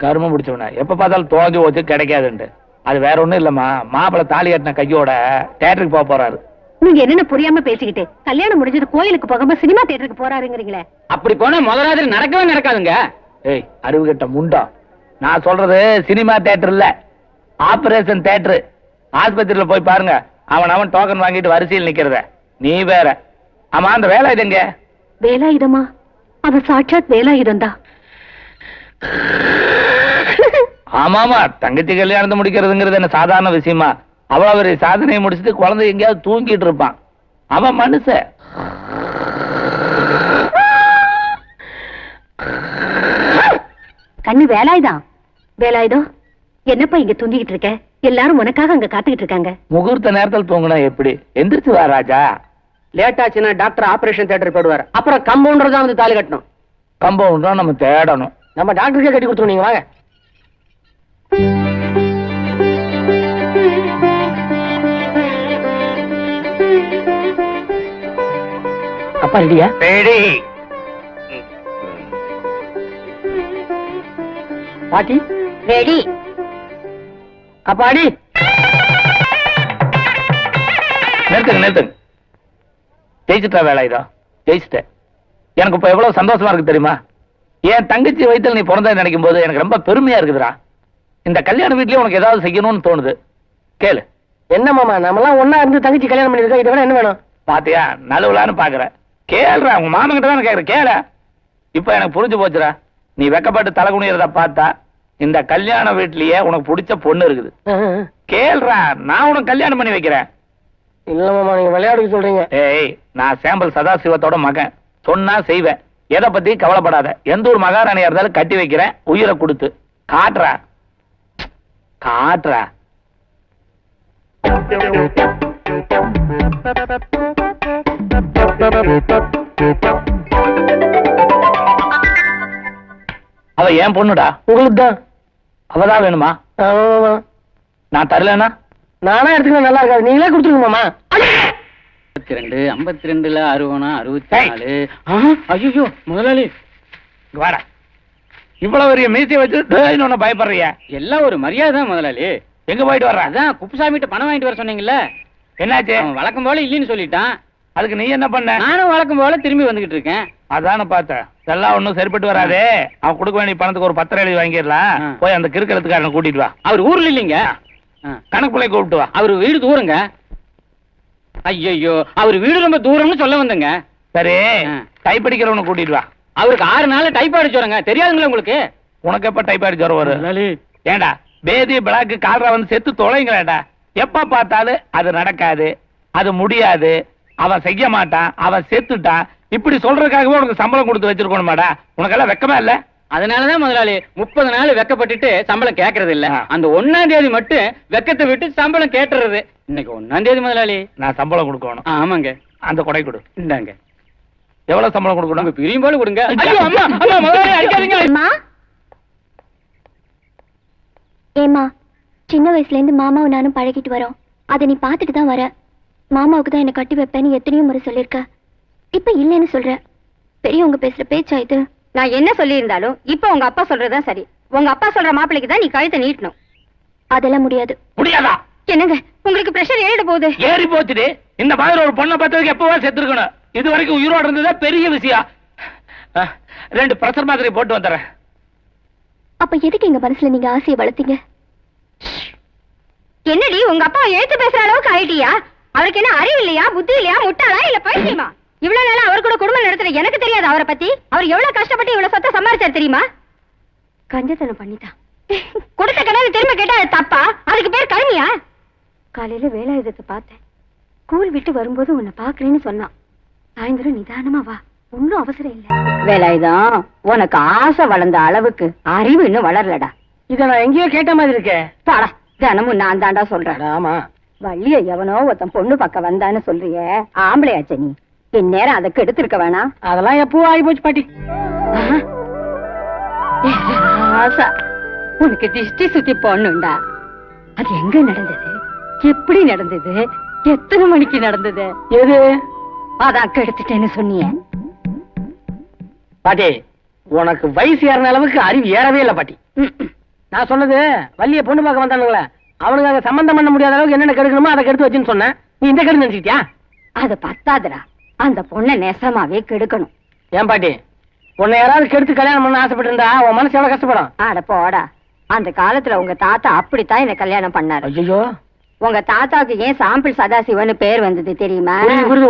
கருமம் பிடிச்சவன எப்ப பார்த்தாலும் தோஞ்சு வச்சு கிடைக்காதுன்ட்டு. அது வேற ஒண்ணும் இல்லம்மா. மாப்பிள்ளை தாலி கட்டின கையோட தியேட்டருக்கு போக போறாரு. நீங்க என்னென்ன புரியாம பேசிக்கிட்டு கல்யாணம் முடிஞ்சது கோயிலுக்கு போகாம சினிமா தியேட்டருக்கு போறாருங்கிறீங்களே. அப்படி போனா முதல் ராத்திரி நடக்கவே நடக்காதுங்க. ஏய் அறிவு கெட்ட முண்டா, நான் சொல்றது சினிமா தியேட்டர் இல்ல, ஆபரேஷன் தியேட்டர். ஆஸ்பத்திரியில போய் பாருங்க. அவன் டோக்கன் வாங்கிட்டு வரிசையில் நிக்கிறத. நீ வேற. ஆமா, அந்த வேலாயுதங்க. வேலாயுதமா? அவ சாட்சாத் வேலாயுதம் தான். ஆமாமா, தங்கச்சி கல்யாணத்தை முடிக்கிறதுங்கிறது என்ன சாதாரண விஷயமா? அவ்வளவு ஒரு சாதனையை முடிச்சுட்டு குழந்தை எங்கேயாவது தூங்கிட்டு இருப்பான். அவன் மனுஷன். கண்ணு வேலாயுதம். வேலாயுதம், என்னப்பா இங்க தூங்கிட்டு இருக்க? எல்லாரும் உனக்காக அங்க காத்துக்கிட்டு இருக்காங்க. முகூர்த்த நேரத்தில் தூங்கினா எப்படி? எந்திரிச்சு வா ராஜா. லேட் ஆச்சுன்னா டாக்டர் ஆபரேஷன் தியேட்டர் போடுவார். அப்புறம் கம்பவுண்டர் தான் வந்து தாலி கட்டணும். கம்பவுண்டர் நம்ம தேடணும். நம்ம டாக்டருக்கே கட்டி கொடுத்துருவோம். நீங்க வாங்க. அப்பா ரெடியா? ரெடி. பாட்டி ரெடி. அப்பாடி நிறுத்துங்க. ஜெயிச்சுட்டா வேலாயுதம், ஜெயிச்சுட்ட. எனக்கு இப்ப எவ்வளவு சந்தோஷமா இருக்கு தெரியுமா? என் தங்கச்சி வயித்துல நீ பிறந்த நினைக்கும் போது எனக்கு ரொம்ப பெருமையா இருக்குதுடா. இந்த கல்யாண வீட்லயே உனக்கு ஏதாவது செய்யணும்னு தோணுது. கேளு. என்ன மாமா, நம்மலாம் ஒன்னா இருந்து தங்கச்சி கல்யாணம் பண்ணிருக்கோம். இதை விட என்ன வேணும்? பாத்தியா, நழுவலான்னு பாக்குற. கேளுடா, உங்க மாமன் கிட்ட தான் கேக்குற. கேள. இப்ப எனக்கு புரிஞ்சு போச்சுடா. நீ வெக்கப்பட்டு தலை குனியறத பார்த்தா இந்த கல்யாண வீட்லயே உனக்கு பிடிச்ச பொண்ணு இருக்குது. கேளுடா, நான் உனக்கு கல்யாணம் பண்ணி வைக்கிறேன். இல்ல மாமா, நீங்க விளையாடுக்கு சொல்றீங்க. ஏய், நான் சாம்பல் சதாசிவத்தோட மகன். சொன்னா செய்வேன். எதை பத்தி கவலைப்படாத. எந்த ஒரு மகாராணியா இருந்தாலும் கட்டி வைக்கிறேன், உயிரை கொடுத்து. காட்டுறா காட்டுறா. அவ ஏன் பொண்ணுடா. உங்களுக்கு தான். அவதான் வேணுமா? நான் தரலனா நானா எடுத்துக்கலாம். நல்லா இருக்காது. நீங்களே கொடுத்துருங்க மாமா. 52, 52ல 60, 64. ஐயோ முதலாளி, இங்க வாடா. இவ்வளவு பெரிய மீசையை வச்சு டேய்னு பயப்படுறிய? எல்லாம் ஒரு மரியாதை தான் முதலாளி. எங்க போயிட்டு வர்ற? அதான் குப்புசாமிகிட்ட பணம் வாங்கிட்டு வர சொன்னீங்கல்ல. என்னாச்சு? அவன் வழக்கம் போல இல்லைன்னு சொல்லிட்டான். அதுக்கு நீ என்ன பண்ண? நானும் வழக்கம் போல திரும்பி வந்துகிட்டு இருக்கேன். அதான பார்த்தேன். இதெல்லாம் ஒண்ணும் சரிப்பட்டு வராதே. அவன் கொடுக்க வேண்டிய பணத்துக்கு ஒரு 10 எழுதி வாங்கிடலாம். போய் அந்த கிறுக்கலத்துக்காரனை கூட்டிட்டு வா. அவர் ஊர்ல இல்லைங்க. கணக்கு பிள்ளை கூப்பிட்டு வா. அவர் வீடு தூரங்க. ஐயோ, அவர் வீடு ரொம்ப தூரம்னு சொல்ல வந்தங்க. சரி, டைப்படிக்கிறவனை கூட்டிட்டு வா. அவருக்கு 6 நாள் டைப்பாய்டு ஜுரங்க. தெரியாதுங்களா உங்களுக்கு? உனக்கு எப்ப டைப்பாய்டு ஜுரம் வரும்? ஏண்டா பேதி பிளாக்கு கால்ரா வந்து செத்து தொலைங்களேடா. எப்ப பார்த்தாலும் அது நடக்காது, அது முடியாது, அவன் செய்ய மாட்டான், அவன் செத்துட்டான், இப்படி சொல்றதுக்காகவே உனக்கு சம்பளம் கொடுத்து வச்சிருக்கணுமாடா? உனக்கெல்லாம் வெக்கமா இல்ல? அதனாலதான் முதலாளி 30 நாள் வெக்கப்பட்டுட்டு சம்பளம் கேட்கறது இல்ல. அந்த 1ஆம் தேதி மட்டும் வெக்கத்தை விட்டு சம்பளம் கேட்டுறது. இன்னைக்கு 1ஆம் தேதி முதலாளி. நான் சம்பளம் கொடுக்கணும். ஆமாங்க. அந்த கொடை கொடு. இந்தாங்க. எவ்வளவு சம்பளம் கொடுக்கணும்? உங்க பிரியும் போல கொடுங்க. ஐயோ அம்மா, அம்மா முதலாளி அடிக்காதீங்க. அம்மா ஏமா, சின்ன வயசுல இருந்து மாமாவும் நானும் பழகிட்டு வரோம். அதை நீ பாத்துட்டு தான் வர. மாமாவுக்கு தான் என்ன கட்டி வைப்பேன்னு எத்தனையோ முறை சொல்லிருக்க. இப்ப இல்லைன்னு சொல்ற. பெரியவங்க பேசுற பேச்சா இது? நான் என்ன சொல்லியிருந்தாலும் இப்ப உங்க அப்பா சொல்றதுதான் சரி. உங்க அப்பா சொல்ற மாப்பிள்ளைக்கு தான் நீ கழுத்தை நீட்டணும். அதெல்லாம் முடியாது. முடியாதா? என்னங்க உங்களுக்கு பிரஷர் ஏறிட போகுது. ஏறி போச்சுடு. இந்த மாதிரி ஒரு பொண்ணை பார்த்ததுக்கு எப்பவா செத்துருக்கணும். இது வரைக்கும் உயிரோட இருந்ததா பெரிய விஷயம். 2 பிரஷர் மாத்திரை போட்டு வந்துடுறேன். அப்ப எதுக்கு எங்க மனசுல நீங்க ஆசையை வளர்த்தீங்க? என்னடி உங்க அப்பா எழுத்து பேசுற அளவுக்கு ஆயிட்டியா? அவருக்கு என்ன அறிவு இல்லையா, புத்தி இல்லையா, முட்டாளா இல்ல பைத்தியமா? இவ்வளவு நாளா அவர் கூட குடும்பம் நடத்துற எனக்கு தெரியாது அவரை பத்தி. அவர் எவ்வளவு கஷ்டப்பட்டு இவ்வளவு சொத்தை சம்பாதிச்சார் தெரியுமா? கஞ்சத்தனம் பண்ணிட்டான். கொடுத்த கடனை திரும்ப கேட்டா அது தப்பா? அதுக்கு பேர் கருமியா? காலையில வேலாயுதத்தை பார்த்தேன். ஸ்கூல் விட்டு வரும்போது உன்னை பாக்குறேன்னு சொன்னான். சாயந்தரம் நிதானமா வா, ஒன்னும் அவசரம் இல்ல. வேலாயுதம், உனக்கு ஆசை வளர்ந்த அளவுக்கு அறிவு இன்னும் வளரலடா. இத நான் எங்கேயோ கேட்ட மாதிரி இருக்கே. பாடா, தினமும் நான் தாண்டா சொல்றேன். ஆமா, வள்ளிய எவனோ ஒருத்தன் பொண்ணு பக்கம் வந்தான்னு சொல்றிய, ஆம்பளையாச்ச நீ. இந்நேரம் அதை கெடுத்திருக்க வேணாம். அதெல்லாம் எப்போ ஆகி போச்சு பாட்டி. ஆசா, உனக்கு திஷ்டி சுத்தி பொண்ணுண்டா. அது எங்க நடந்தது, எப்படி நடந்தது, எத்தனை மணிக்கு நடந்தது? எது? அதான் கெடுத்துட்டேன்னு சொன்னிய. பாட்டி, உனக்கு வயசு ஏறின அளவுக்கு அறிவு ஏறவே இல்ல பாட்டி. நான் சொன்னது வள்ளிய பொண்ணு பார்க்க வந்தானுங்களே, அவனுக்கு அதை சம்பந்தம் பண்ண முடியாத அளவுக்கு என்னென்ன கெடுக்கணுமோ அதை கெடுத்து வச்சுன்னு சொன்னேன். நீ இந்த கெடு நினைச்சிட்டியா? அது பத்தாதுடா, அந்த பொண்ணை நெசமாவே கெடுக்கணும். ஏன் பாட்டி, உன்னை யாராவது கெடுத்து கல்யாணம் பண்ண ஆசைப்பட்டு இருந்தா உன் மனசு எவ்வளவு கஷ்டப்படும்? ஆட போடா, அந்த காலத்துல உங்க தாத்தா அப்படித்தான் என்ன கல்யாணம் பண்ணாரு. ஐயோ, உங்க தாத்தாவுக்கு ஏன் சாம்பிள் சதாசிவன்னு பேர் வந்தது தெரியுமா?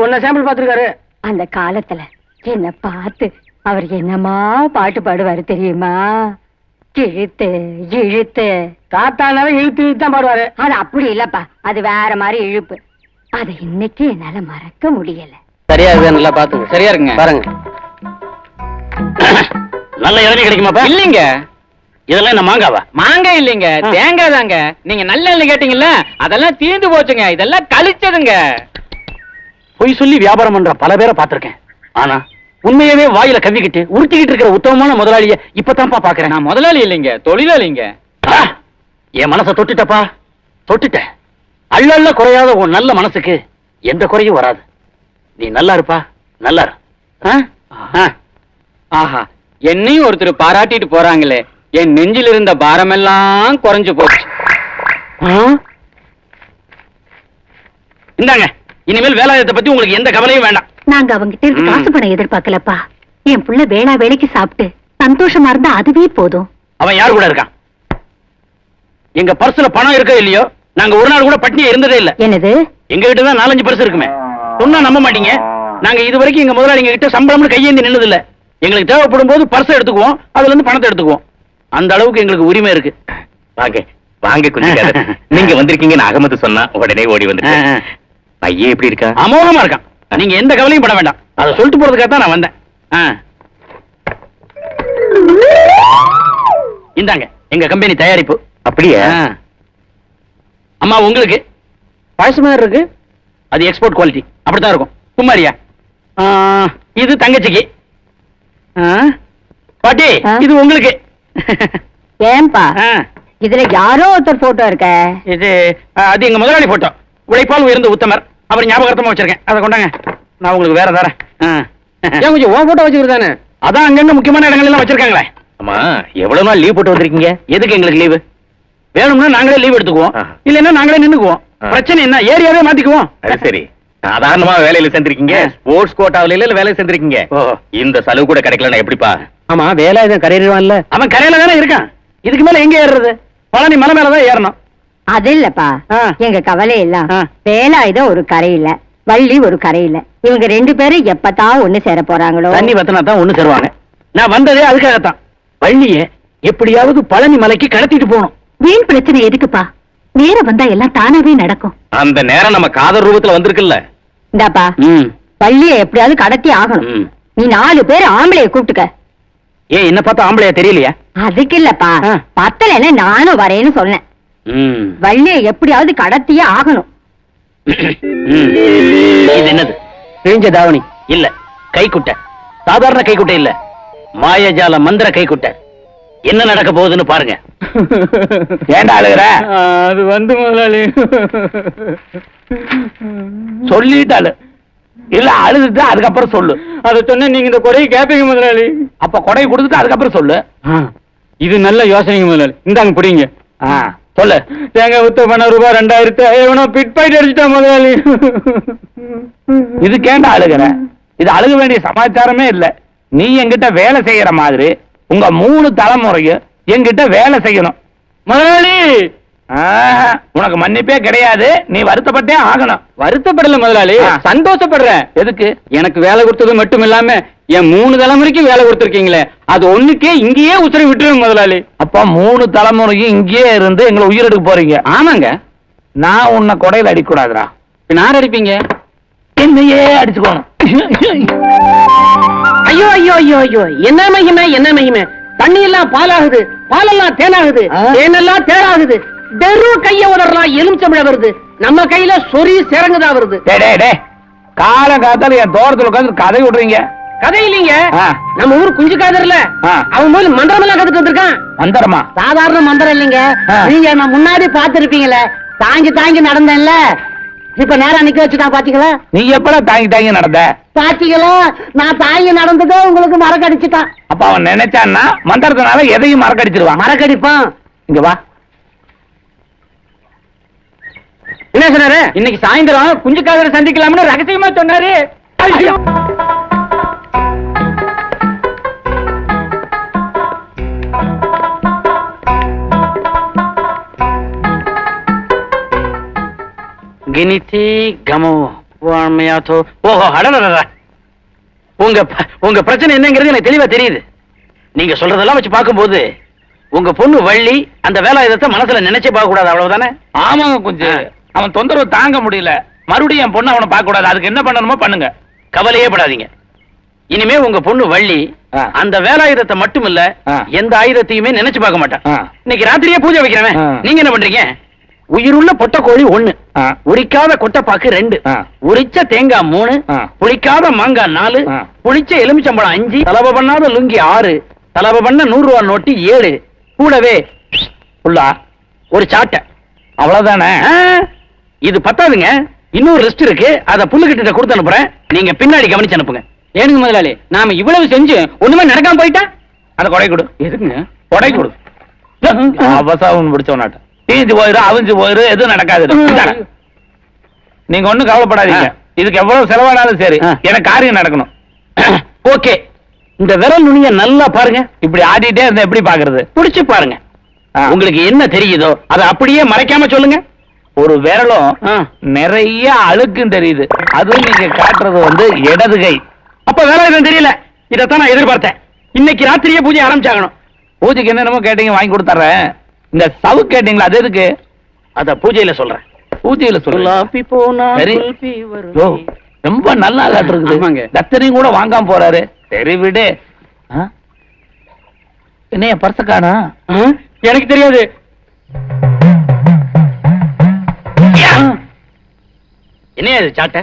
உன்னை சாம்பிள் பாத்துருக்காரு. அந்த காலத்துல என்ன பார்த்து அவர் என்னமா பாட்டு பாடுவாரு தெரியுமா? இழுத்து இழுத்து. தாத்தானாவே இழுத்து இழுத்து தான் பாடுவாரு. அது அப்படி இல்லப்பா, அது வேற மாதிரி இழுப்பு. அதை இன்னைக்கு என்னால மறக்க முடியல. சரியா இருக்கு, நல்லா பாத்துங்க. சரியா இருக்குங்க பாருங்க. நல்ல இளநீ கிடைக்குமாப்பா? இல்லைங்க, இதெல்லாம் என்ன மாங்காவா? மாங்காய் இல்லைங்க, தேங்காய் தாங்க. நீங்க நல்ல எண்ணெய் கேட்டீங்கல்ல, அதெல்லாம் தீர்ந்து போச்சுங்க. இதெல்லாம் கழிச்சதுங்க. பொய் சொல்லி வியாபாரம் பண்ற பல பேரை பார்த்திருக்கேன். ஆனா உண்மையவே வாயில கவ்விக்கிட்டு உருட்டிக்கிட்டு இருக்கிற உத்தமமான முதலாளிய இப்பதான்ப்பா பாக்குறேன். நான் முதலாளி இல்லைங்க, தொழிலாளிங்க. என் மனசை தொட்டுட்டப்பா, தொட்டுட்ட. அள்ளல்ல குறையாத உன் நல்ல மனசுக்கு எந்த குறையும் வராது. நீ நல்லா இருப்பா, நல்லா இரு. ஆஹா, என்னையும் ஒருத்தர் பாராட்டிட்டு போறாங்களே, என் நெஞ்சில் இருந்த பாரமெல்லாம் குறைஞ்சு போச்சு. இந்தாங்க, இனிமேல் வேலாயுதத்தை பத்தி உங்களுக்கு எந்த கவலையும் வேண்டாம். நாங்க அவங்கிட்ட இருந்து காசு பணம் எதிர்பார்க்கலப்பா. என் புள்ள வேளா வேலைக்கு சாப்பிட்டு சந்தோஷமா இருந்தா அதுவே போதும். அவன் யார் கூட இருக்கான்? எங்க பர்சுல பணம் இருக்கோ இல்லையோ, நாங்க ஒரு நாள் கூட பட்னியா இருந்ததே இல்ல. என்னது? எங்க கிட்ட தான் 4-5 பர்ஸ் இருக்குமே. சொன்னா நம்ப மாட்டீங்க. நாங்க இது வரைக்கும் எங்க முதலாளிங்க கிட்ட சம்பளம்னு கையேந்தி நின்னது இல்ல. எங்களுக்கு தேவைப்படும் போது பர்ஸ் எடுத்துக்குவோம், அதுல இருந்து பணத்தை எடுத்துக்குவோம். அந்த அளவுக்கு எங்களுக்கு உரிமை இருக்கு. வாங்க வாங்க கொஞ்சம். நீங்க வந்திருக்கீங்கன்னு அகமது சொன்னா உடனே ஓடி வந்து. பையன் எப்படி இருக்கா? அமோகமா இருக்கான். நீங்க எந்த கவலையும் பட வேண்டாம். அதை சொல்லிட்டு போறதுக்காக தான் நான் வந்தேன். இந்தாங்க எங்க கம்பெனி தயாரிப்பு. அப்படியே? அம்மா உங்களுக்கு பழசு மாதிரி இருக்கு. அது எக்ஸ்போர்ட் குவாலிட்டி, அப்படித்தான் இருக்கும். குமாரியா, இது தங்கச்சிக்கு. பாட்டி, இது உங்களுக்கு. ஏன்பா இதுல யாரோ ஒருத்தர் போட்டோ இருக்க? இது அது எங்க முதலாளி போட்டோ. உழைப்பால் உயர்ந்த உத்தமர். அவர் ஞாபகத்தமா வச்சிருக்கேன். அதை கொண்டாங்க, நான் உங்களுக்கு வேற தரேன். ஏன் கொஞ்சம் ஓ போட்டோ வச்சுக்கிறதானே? அதான் அங்கங்க முக்கியமான இடங்கள் எல்லாம் வச்சிருக்காங்களே. அம்மா, எவ்வளவு நாள் லீவ் போட்டு வந்திருக்கீங்க? எதுக்கு எங்களுக்கு லீவு? வேணும்னா நாங்களே லீவ் எடுத்துக்குவோம், இல்லன்னா நாங்களே நின்னுக்குவோம். பிரச்சனை என்ன, ஏரியாவே மாத்திக்குவோம். அது சரி. சாதாரணமா வேலையில சேர்ந்திருக்கீங்க, ஸ்போர்ட்ஸ் கோட்டாவில இல்ல வேலையில சேர்ந்திருக்கீங்க. இந்த செலவு கூட கிடைக்கலன்னா எப்படிப்பா? ஆமா, வேலாயுதம் கரையிடுவான்ல. அவன் கரையில தானே இருக்கான். இதுக்கு மேல எங்க ஏறுறது? பழனி மலை மேலதான் ஏறணும். அது இல்லப்பா, எங்க கவலை எல்லாம் வேலாயுதம் ஒரு கரையில, வள்ளி ஒரு கரையில. இவங்க 2 பேரும் எப்பதான் ஒண்ணு சேர போறாங்களோ. தண்ணி வத்தினா தான் ஒண்ணு சேருவாங்க. நான் வந்ததே அதுக்காகத்தான். வள்ளிய எப்படியாவது பழனி மலைக்கு கடத்திட்டு போகணும். வீண் பிரச்சனை எதுக்குப்பா? நேரம் வந்தா எல்லாம் தானாவே நடக்கும். அந்த நேரம் நம்ம காதல் ரூபத்துல வந்திருக்குல்ல. இந்தாப்பா, வள்ளிய எப்படியாவது கடத்தி ஆகணும். நீ 4 பேர் ஆம்பளைய கூப்பிட்டுக்க. ஏன் என்ன பார்த்தா ஆம்பளையா தெரியலையா? அதுக்கு இல்லப்பா, ஆ. பத்தலைன்னு நானும் வரேன்னு சொன்னேன். ம். வள்ளிய எப்படியாவது கடத்தியே ஆகணும். ம். இது என்னது? கிழிஞ்ச தாவணி. இல்ல, கைக்குட்டை. சாதாரண கைக்குட்டை இல்ல, மாயஜால மந்திர கைக்குட்டை. என்ன நடக்க போகுதுன்னு பாருங்க. ஏன்டா அழுகுற? அது வந்து முதலாளி சொல்லிட்டாளு. இல்ல அழுதுட்டு அதுக்கப்புறம் சொல்லு. அதை சொன்ன நீங்க இந்த குறையை கேட்பீங்க முதலாளி. அப்ப கொடை கொடுத்துட்டு அதுக்கப்புறம் சொல்லு. இது நல்ல யோசனைங்க முதலாளி. இந்தாங்க பிடிங்க. சொல்லு. தேங்காய் ஊத்த பணம் ரூபாய் 2000 எவனோ பிட் பாயிண்ட் அடிச்சுட்டான் முதலாளி. இதுக்கேண்டா அழுகுற? இது அழுக வேண்டிய சமாச்சாரமே இல்ல. நீ என்கிட்ட வேலை செய்யற மாதிரி உங்க 3 தலைமுறையும் என்கிட்ட வேலை செய்யணும். முதலாளி உனக்கு மன்னிப்பே கிடையாது. நீ வருத்தப்பட்டே ஆகணும். வருத்தப்படல முதலாளி, சந்தோஷப்படுறேன். எதுக்கு? எனக்கு வேலை கொடுத்தது மட்டும் இல்லாம என் 3 தலைமுறைக்கு வேலை கொடுத்திருக்கீங்களே, அது ஒண்ணுக்கே இங்கேயே உத்தரவு விட்டுருங்க முதலாளி. அப்ப 3 தலைமுறையும் இங்கேயே இருந்து எங்களை உயிரெடுக்க போறீங்க. ஆமாங்க. நான் உன்னை கொடையில அடிக்கூடாதுடா. யார் அடிப்பீங்க? என்னையே அடிச்சுக்கோணும். ஐயோ ஐயோ ஐயோ ஐயோ, என்ன மகிமை என்ன மகிமை. தண்ணி எல்லாம் பாலாகுது, பாலெல்லாம் தேனாகுது, தேனெல்லாம் தேனாகுது. வெறும் கைய உதறலாம் எலுமிச்சம்பழ வருது, நம்ம கையில சொறி சிறங்குதா வருது. காலம் காத்தால என் தோரத்துல உட்காந்து கதை விடுறீங்க. கதை இல்லீங்க, ஆ. நம்ம ஊர் குஞ்சு காதர்ல ஆ. அவன் போய் மந்திரம் எல்லாம் கத்துட்டு வந்திருக்கான். மந்திரமா? சாதாரண மந்திரம் இல்லைங்க. ஆ. நீங்க நான் முன்னாடி பாத்துருப்பீங்களே, தாங்கி தாங்கி நடந்தேன்ல, இப்ப நேரா நிக்க வச்சுட்டான். பாத்தீங்களா? நீ எப்படா தாங்கி தாங்கி நடந்த? பாத்தீங்களா? நான் தாங்கி நடந்ததே உங்களுக்கு மறக்கடிச்சுட்டான். அப்ப அவன் நினைச்சான்னா மந்திரத்தினால எதையும் மறக்கடிச்சிருவான். மறக்கடிப்பான். இங்க வா. என்ன சொன்னாரு? இன்னைக்கு சாயந்தரம் குஞ்சு காதரை சந்திக்கலாம்னு ரகசியமா சொன்னாரு. ஐயோ. கினித்தி கமோ வாமையாத்தோ. ஓஹோ, அடடடடா. உங்க பிரச்சனை என்னங்கிறது எனக்கு தெளிவா தெரியுது. நீங்க சொல்றதெல்லாம் வச்சு பார்க்கும்போது உங்க பொண்ணு வள்ளி அந்த வேலாயுதத்தை மனசுல நினைச்சே பார்க்க கூடாது, அவ்வளவுதானே? ஆமாங்க குஞ்சு. அவன் தொந்தரவு தாங்க முடியல. மறுபடியும் என் பொண்ணு அவனை பார்க்க கூடாது. அதுக்கு என்ன பண்ணணுமோ பண்ணுங்க. கவலையே படாதீங்க. இனிமே உங்க பொண்ணு வள்ளி ஆ. அந்த வேலாயுதத்தை மட்டும் இல்ல, ஆ. எந்த ஆயுதத்தையுமே நினைச்சு பார்க்க மாட்டான். ஆ. இன்னைக்கு ராத்திரியே பூஜை வைக்கிறவன். ஆ. நீங்க என்ன பண்றீங்க? உயிருள்ள பொட்டக்கோழி 1, ஆ. உரிக்காத கொட்டைப்பாக்கு 2, ஆ. உரிச்ச தேங்காய் 3, ஆ. புளிக்காத மாங்காய் 4, ஆ. புளிச்ச எலுமிச்சம்பழம் 5, தலவ பண்ணாத லுங்கி 6, தலவ பண்ண 100 ரூபா நோட்டு 7, கூடவே புள்ளா ஒரு சாட்டை. அவ்வளவுதானே? ஆ, இது பத்தாதுங்க. இன்னொரு லிஸ்ட் இருக்கு, அத புல்லுகிட்ட கொடுத்து அனுப்புறேன். நீங்க பின்னாடி கவனிச்சு அனுப்புங்க. ஏனுங்க முதலாளி, நாம இவ்வளவு செஞ்சு ஒண்ணுமே நடக்காம போயிட்டா? அந்த கொடை கொடு. எதுக்குங்க? கொடை கொடு. அவசாவும் பிடிச்சவனாட்ட தீஞ்சு போயிரு, அவிஞ்சு போயிரு, எதுவும் நடக்காது. இந்தாடா. நீங்க ஒண்ணும் கவலைப்படாதீங்க. இதுக்கு எவ்வளவு செலவானாலும் சரி, ஆ. எனக்கு காரியம் நடக்கணும். ஓகே, இந்த விரல் நுனிய நல்லா பாருங்க. இப்படி ஆடிட்டே இருந்தா எப்படி பாக்குறது? புடிச்சு பாருங்க. ஆ. உங்களுக்கு என்ன தெரியுதோ அதை அப்படியே மறைக்காம சொல்லுங்க. ஒரு விரலும் ஆ. நிறைய அழுக்கும் தெரியுது. அதுவும் நீங்க காட்டுறது இடது கை. அப்ப வேலாயுதம் தெரியல. இதைத்தான் நான் எதிர்பார்த்தேன். இன்னைக்கு ராத்திரியே பூஜை ஆரம்பிச்சாகணும். பூஜைக்கு என்னென்னமோ கேட்டீங்க, வாங்கி கொடுத்துறேன். இந்த சவு கேட்டீங்களா, அது எதுக்கு? அத பூஜையில சொல்றேன். பூஜையில சொல்லுங்க. சரி. யோ, ரொம்ப நல்லா காட்டு ஆமாங்க. இருக்குது. தத்தனையும் கூட வாங்காம போறாரு. சரி விடு. என்ன பர்ச காணா? எனக்கு தெரியாது. என்னையா இது சாட்டை?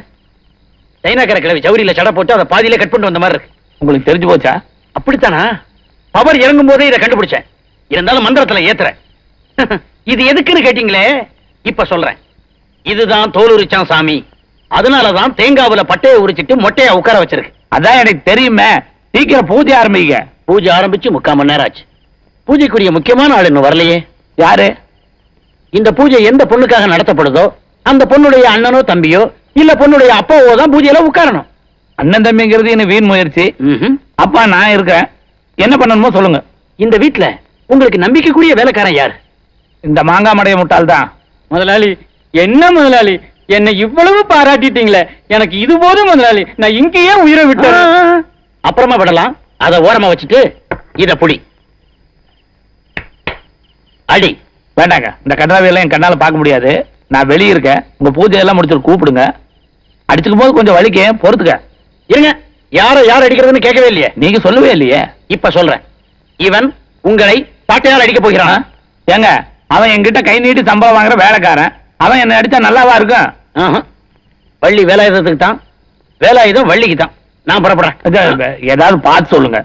சைனாக்கார கிழவி ஜவுரியில சடை போட்டு அதை பாதியில கட் பண்ணிட்டு வந்த மாதிரி இருக்கு. உங்களுக்கு தெரிஞ்சு போச்சா? அப்படித்தானா? பவர் இறங்கும் போதே இதை கண்டுபிடிச்சேன். இருந்தாலும் மந்திரத்துல ஏத்துறேன். இது எதுக்குன்னு கேட்டீங்களே, இப்ப சொல்றேன். இதுதான் தோல் உரிச்சான் சாமி. அதனாலதான் தேங்காவுல பட்டையை உரிச்சிட்டு மொட்டையா உட்கார வச்சிருக்கு. அதான் எனக்கு தெரியுமே. சீக்கிரம் பூஜை ஆரம்பிங்க. பூஜை ஆரம்பிச்சு 3/4 மணி நேரம் ஆச்சு. பூஜைக்குரிய முக்கியமான ஆள் இன்னும் வரலையே. யாரு? இந்த பூஜை எந்த பொண்ணுக்காக நடத்தப்படுதோ அந்த பொண்ணுடைய அண்ணனோ தம்பியோ இல்ல பொண்ணுடைய அப்பாவோ தான் பூஜையில உட்காரணும். அண்ணன் தம்பிங்கிறது என்ன வீண் முயற்சி. அப்பா நான் இருக்கேன். என்ன பண்ணணுமோ சொல்லுங்க. இந்த வீட்டுல உங்களுக்கு நம்பிக்கைக்குரிய வேலைக்காரன் யார்? இந்த மாங்காய் மடைய முட்டாள் தான். முதலாளி, என்ன முதலாளி, என்னை இவ்வளவு பாராட்டிட்டீங்களே, எனக்கு இது போதும் முதலாளி. நான் இங்கேயே உயிரை விட்டேன். அப்புறமா விடலாம். அத ஓரமா வச்சுட்டு இத புடி அடி. வேண்டாங்க, இந்த கன்றாவியெல்லாம் என் கண்ணால பார்க்க முடியாது. நான் வெளியே இருக்கேன். உங்க பூஜை எல்லாம் முடிச்சுட்டு கூப்பிடுங்க. அடிச்சுக்கும் போது கொஞ்சம் வலிக்க பொறுத்துக்க. இருங்க. யார யார் அடிக்கிறதுன்னு கேட்கவே இல்லையே. நீங்க சொல்லவே இல்லையே. இப்ப சொல்றேன். இவன் உங்களை சாட்டையால் அடிக்க போகிறான். ஏங்க அவன் என்கிட்ட கை நீட்டி சம்பளம் வாங்குற வேலைக்காரன். அவன் என்ன அடிச்சா நல்லாவா இருக்கும்? ஆஹா. வள்ளி வேலாயுதத்துக்கு தான், வேலாயுதம் வள்ளிக்கு தான். நான் புறப்படுறேன். ஏதாவது பார்த்து சொல்லுங்க.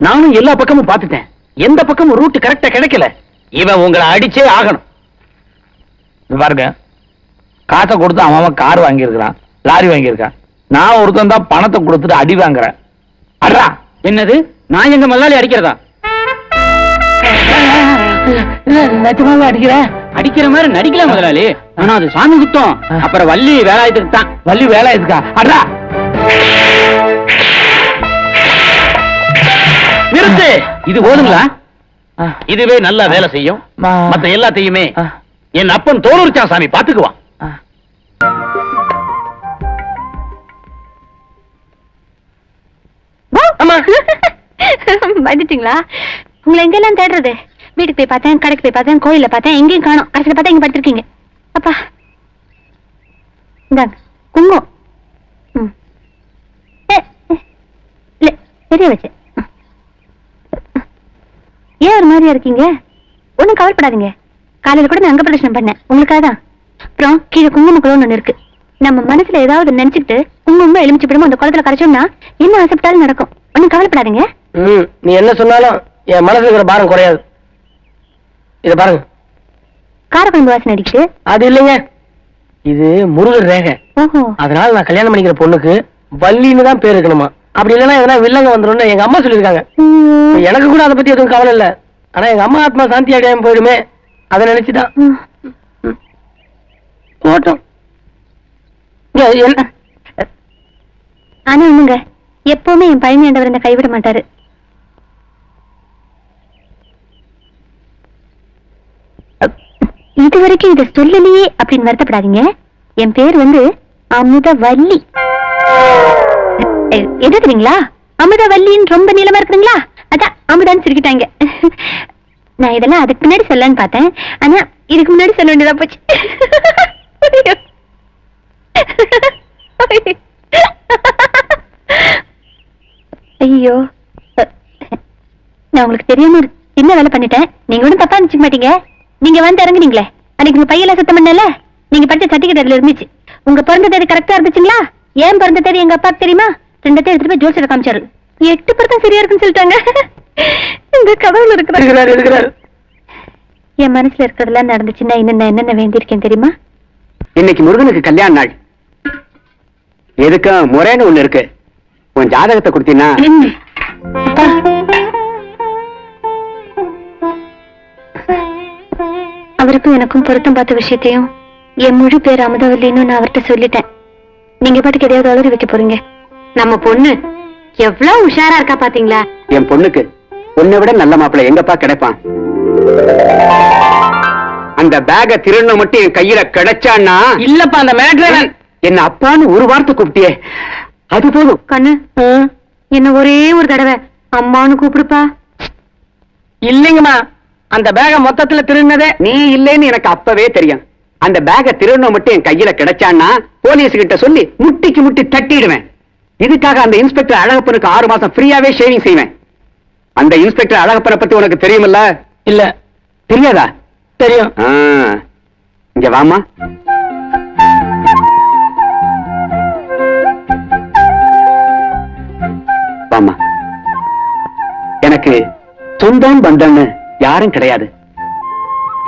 நானும் எல்லா பக்கமும் பார்த்துட்டேன், எந்த பக்கமும் ரூட் கரெக்டா கிடைக்கல. இவன் உங்களை அடிச்சே ஆகணும். இது பாருங்க, காசை கொடுத்து அவன் கார் வாங்கியிருக்கிறான், லாரி வாங்கியிருக்கான். நான் ஒருத்தன் தான் பணத்தை கொடுத்துட்டு அடி வாங்குறேன். அட்ரா. என்னது, நான் எங்க முதலாளி அடிக்கிறதா? நிஜமாவே அடிக்கிறேன். அடிக்கிற மாதிரி நடிக்கல முதலாளி, ஆனா அது சாமி குத்தம். அப்புறம் வள்ளி வேலாயுதத்துக்கு தான். வள்ளி வேலை இருக்கா? அட்ரா. நிறுத்து. இது போதுங்களா? இதுவே நல்லா வேலை செய்யும். மத்த எல்லாத்தையுமே என் அப்பன் தோலுரிச்சான் சாமி பாத்துக்குவான். வந்துட்டீங்களா? உங்களை எங்கெல்லாம் தேடுறது? வீட்டுக்கு போய் பார்த்தேன், கடைக்கு போய் பார்த்தேன், கோயில பார்த்தேன், எங்கேயும் காணோம். கடைசியில் பார்த்தா இங்க படுத்திருக்கீங்க. அப்பா இந்தாங்க குங்குமம். தெரிய வச்சு. ஏன் ஒரு மாதிரியா இருக்கீங்க? ஒன்னும் கவலைப்படாதீங்க. காலையில கூட நான் அங்க பிரதர்ஷனம் பண்ணேன் உங்களுக்காக தான். அப்புறம் கீழே குங்குமக்குளம்னு ஒண்ணு இருக்கு. நம்ம மனசுல ஏதாவது நினைச்சுக்கிட்டு குங்குமம் எலுமிச்சு விடுமோ அந்த குளத்துல கரைச்சோம்னா என்ன ஆசைப்பட்டாலும் நடக்கும். ஒன்னும் கவலைப்படாதீங்க. நீ என்ன சொன்னாலும் என் மனசுல இருக்கிற பாரம் குறையாது. இத பாருங்க, காரக்குழம்பு வாசனை அடிக்குது. அது இல்லைங்க, இது முருகர் ரேகை. ஓஹோ. அதனால நான் கல்யாணம் பண்ணிக்கிற பொண்ணுக்கு வள்ளின்னு தான் பேர் இருக்கணுமா. அப்படி இல்லைன்னா எதனா வில்லங்க வந்துடும் எங்க அம்மா சொல்லியிருக்காங்க. எனக்கு கூட அதை பத்தி எதுவும் கவலை இல்ல. ஆனா எங்க அம்மா ஆத்மா சாந்தி அடையாம போயிடுமே, அதை நினைச்சுதான். போட்டோம். ஆனா ஒண்ணுங்க, எப்பவுமே என் பழனி ஆண்டவர் என்ன கைவிட மாட்டாரு. இதுவரைக்கும் இத சொல்லலையே அப்படின்னு வருத்தப்படாதீங்க. என் பேர் அமுதவல்லி. எது தெரியுங்களா? அமுதவல்லின்னு ரொம்ப நீளமா இருக்குதுங்களா, அதான் அமுதான்னு சுருக்கிட்டாங்க. நான் இதெல்லாம் அதுக்கு முன்னாடி சொல்லலான்னு பார்த்தேன், ஆனா இதுக்கு முன்னாடி சொல்ல வேண்டியதா போச்சு. ஐயோ, நான் உங்களுக்கு தெரியாம ஒரு சின்ன வேலை பண்ணிட்டேன். நீங்க ஒன்றும் தப்பா நினைச்சுக்க மாட்டீங்க. நீங்க வந்து இறங்குனீங்களே அன்னைக்கு உங்க பையெல்லாம் சுத்தம் பண்ணல, நீங்க படிச்ச சர்டிபிகேட் அதுல இருந்துச்சு. உங்க பிறந்த தேதி கரெக்டா இருந்துச்சுங்களா? ஏன் பிறந்த தேதி எங்க அப்பாக்கு தெரியுமா? 2 எடுத்துட்டு போய் ஜோசியரை காமிச்சாரு. 8% சரியா இருக்குன்னு சொல்லிட்டாங்க. இந்த கதவுல இருக்கிறாரு. என் மனசுல இருக்கிறதெல்லாம் நடந்துச்சுன்னா இன்னும் நான் என்னென்ன வேண்டியிருக்கேன் தெரியுமா? இன்னைக்கு முருகனுக்கு கல்யாண நாள். எதுக்கும் முறைன்னு ஒண்ணு இருக்கு. உன் ஜாதகத்தை கொடுத்தீங்கன்னா அப்பா, அவருக்கும் எனக்கும் பொருத்தம் பார்த்த விஷயத்தையும் என் முழு பேர் அமுதவல்லின்னு நான் அவர்கிட்ட சொல்லிட்டேன். நீங்க பாட்டுக்கு எதையாவது அழுது வைக்க போறீங்க. நம்ம பொண்ணு எவ்வளவு உஷாரா இருக்கா பாத்தீங்களா? என் பொண்ணுக்கு உன்னை விட நல்ல மாப்பிள்ளை எங்கப்பா கிடைப்பான்? அந்த பேக திருண்ண மட்டும் என் கையில கிடைச்சான்னா. இல்லப்பா, அந்த மேட்ரு என்ன அப்பான்னு ஒரு வார்த்தை கூப்பிட்டியே, அது போதும். கண்ணு, என்ன ஒரே ஒரு தடவை அம்மான்னு கூப்பிடுப்பா. இல்லைங்கம்மா, அந்த பேக மொத்தத்துல திருநதே நீ இல்லைன்னு எனக்கு அப்பவே தெரியும். அந்த பேக திருண்ண மட்டும் என் கையில கிடைச்சான்னா போலீஸ் கிட்ட சொல்லி முட்டிக்கு முட்டி தட்டிடுவேன். இதுக்காக அந்த இன்ஸ்பெக்டர் அழகப்பனுக்கு 6 மாசம் ஃப்ரீயாவே ஷேவிங் செய்வேன். அந்த இன்ஸ்பெக்டர் அழகப்பனை பத்தி உனக்கு தெரியுமில்ல? இல்ல. தெரியாதா? தெரியும். இங்க வாமா. வாமா. எனக்கு சொந்தம் பந்தம்னு யாரும் கிடையாது.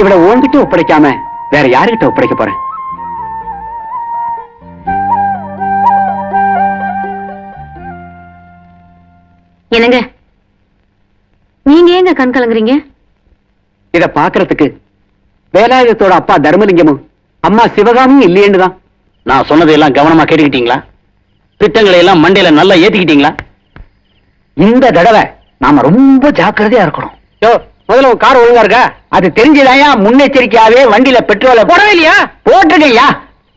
இவளை உன்கிட்ட ஒப்படைக்காம வேற யாருகிட்ட ஒப்படைக்க போறேன்? என்னங்க, நீங்க ஏங்க கண் கலங்குறீங்க? இத பாக்குறதுக்கு வேலாயுதத்தோட அப்பா தர்மலிங்கமும் அம்மா சிவகாமியும் இல்லையேன்னு தான். நான் சொன்னதையெல்லாம் கவனமா கேட்டுக்கிட்டீங்களா? திட்டங்களை எல்லாம் மண்டையில நல்லா ஏத்திக்கிட்டீங்களா? இந்த தடவை நாம ரொம்ப ஜாக்கிரதையா இருக்கணும். முதல்ல உன் கார் ஒழுங்கா இருக்கா? அது தெரிஞ்சுதாயா முன்னெச்சரிக்கையாவே வண்டியில பெட்ரோல போடவே இல்லையா? போட்டிருக்கையா,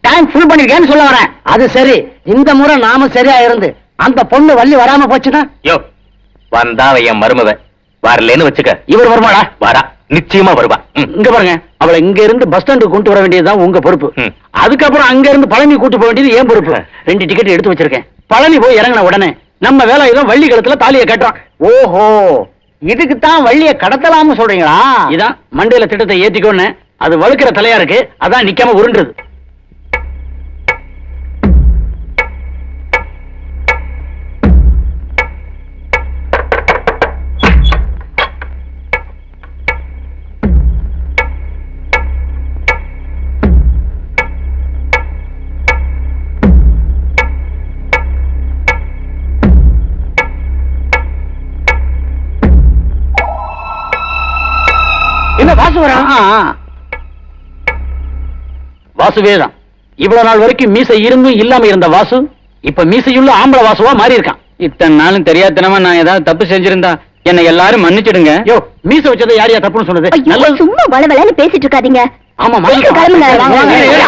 டேங்க் ஃபுல் பண்ணிருக்கேன்னு சொல்ல வரேன். அது சரி, இந்த முறை நாம சரியா இருந்து அந்த பொண்ணு வள்ளி வராம போச்சுன்னா? யோ, வந்தா என் மருமவ, வரலன்னு வச்சுக்க. இவர் வருமாடா? வரா, நிச்சயமா வருவா. இங்க பாருங்க, அவளை இங்க இருந்து பஸ் ஸ்டாண்டுக்கு கொண்டு வர வேண்டியதுதான் உங்க பொறுப்பு. அதுக்கப்புறம் அங்க இருந்து பழனி கூட்டு போக வேண்டியது ஏன் பொறுப்பு. 2 டிக்கெட் எடுத்து வச்சிருக்கேன். பழனி போய் இறங்கின உடனே நம்ம வேலாயுதம் வள்ளி கழுத்துல தாலியை கட்டுறான். ஓஹோ, இதுக்கு தான் வள்ளிய கடத்தலாம்னு சொல்றீங்களா? இதான் மண்டையில திட்டத்தை ஏத்திக்கோன்னு அது வழுக்கிற தலையா இருக்கு, அதான் நிக்காம உருண்டுறது. என்ன வாசு வரா? வாசுவேதான். இவ்வளவு நாள் வரைக்கும் மீசை இருந்தும் இல்லாம இருந்த வாசு இப்ப மீசையுள்ள ஆம்பளை வாசுவா மாறி இருக்கான். இத்தனை நாளும் தெரியாதனமா நான் ஏதாவது தப்பு செஞ்சிருந்தா என்னை எல்லாரும் மன்னிச்சிடுங்க. யோ, மீசை வச்சதை யாரையா தப்புன்னு சொன்னது? ஐயோ, நல்லது. சும்மா வளவளன்னு பேசிட்டு இருக்காதீங்க. ஆமா, சீக்கிரம் கிளம்புங்க.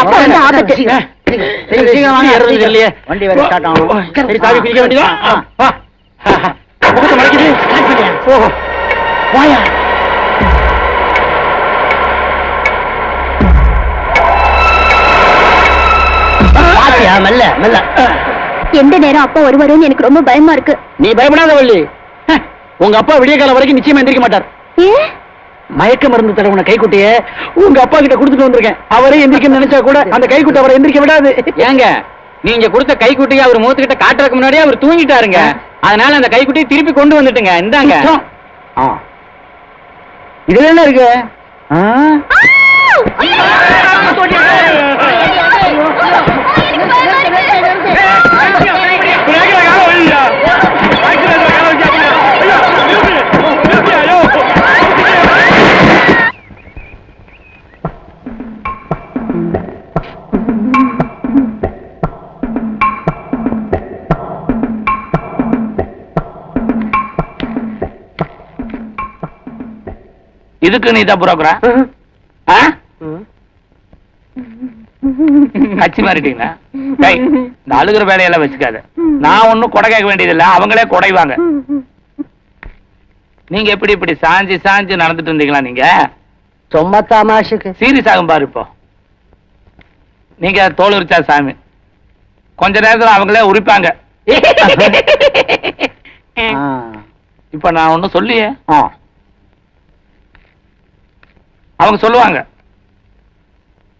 அப்பா வந்து ஆபத்து. சீக்கிரம் வாங்க. ஏறுறது இல்லையே. வண்டி வேற ஸ்டார்ட் ஆகணும். சரி, சாவி பிடிக்க வேண்டியதா? வா. முகத்தை மறைக்குது. ஓஹோ, வாயா. பாத்தியா? மெல்ல மெல்ல. எந்த நேரம் அப்பா வருவாருன்னு எனக்கு ரொம்ப பயமா இருக்கு. நீ பயப்படாத வள்ளி. உங்க அப்பா விடிய காலம் வரைக்கும் நிச்சயமா எந்திரிக்க மாட்டார். ஏன்? மயக்க மருந்து தடவுன கைக்குட்டைய உங்க அப்பா கிட்ட கொடுத்துட்டு வந்திருக்கேன். அவரே எந்திரிக்க நினைச்சா கூட அந்த கைக்குட்டை அவரை எந்திரிக்க விடாது. ஏங்க நீங்க கொடுத்த கைக்குட்டியை அவர் முகத்துக்கிட்ட காட்டுறதுக்கு முன்னாடியே அவர் தூங்கிட்டாருங்க. அதனால அந்த கைக்குட்டியை திருப்பி கொண்டு வந்துட்டுங்க. இந்தாங்க. இதுல என்ன இருக்கு? இதுக்கு நீ தான் புரோக்கரா? கட்சி மாறிட்டீங்களா? டேய், இந்த அழுகிற வேலையெல்லாம் வச்சுக்காத. நான் ஒண்ணும் கொடை கேட்க வேண்டியதில்லை, அவங்களே கொடைவாங்க. நீங்க எப்படி இப்படி சாஞ்சி சாஞ்சி நடந்துட்டு இருந்தீங்களா? நீங்க சும்மா தமாஷுக்கு. சீரியஸ் ஆகும் பாரு. இப்போ நீங்க தோல் உரிச்சா சாமி, கொஞ்ச நேரத்துல அவங்களே உரிப்பாங்க. இப்ப நான் ஒண்ணும் சொல்லியே, அவங்க சொல்லுவாங்க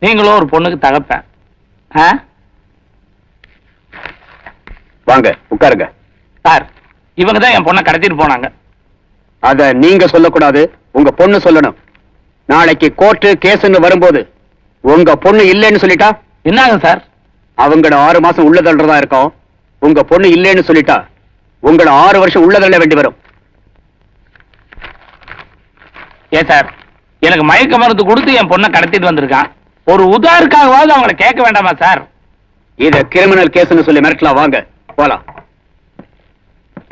நீங்களும் ஒரு பொண்ணுக்கு தகப்பேன். வாங்க உட்காருங்க. சார், இவங்க தான் என் பொண்ணை கடத்திட்டு போனாங்க. அத நீங்க சொல்லக்கூடாது, உங்க பொண்ணு சொல்லணும். நாளைக்கு கோர்ட்டு கேஸ்ன்னு வரும்போது உங்க பொண்ணு இல்லைன்னு சொல்லிட்டா என்னங்க சார்? அவங்கள 6 மாசம் உள்ள தள்ளுறதா இருக்கும். உங்க பொண்ணு இல்லைன்னு சொல்லிட்டா உங்களை 6 வருஷம் உள்ள தள்ள வேண்டி வரும். ஏன் சார், எனக்கு மயக்க மருந்து கொடுத்து என் பொண்ணை கடத்திட்டு வந்திருக்கான். ஒரு உதாருக்காகவாவது அவங்கள கேட்க வேண்டாமா சார்? இத கிரிமினல் கேஸ்ன்னு சொல்லி மிரட்டலாம். வாங்க போலாம்.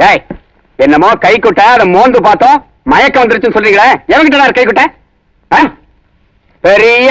ஏய், என்னமோ கைக்குட்ட அதை மோந்து பார்த்தோம் மயக்கம் வந்துருச்சுன்னு சொல்றீங்களே, எவங்கிட்ட கைக்குட்ட? பெரிய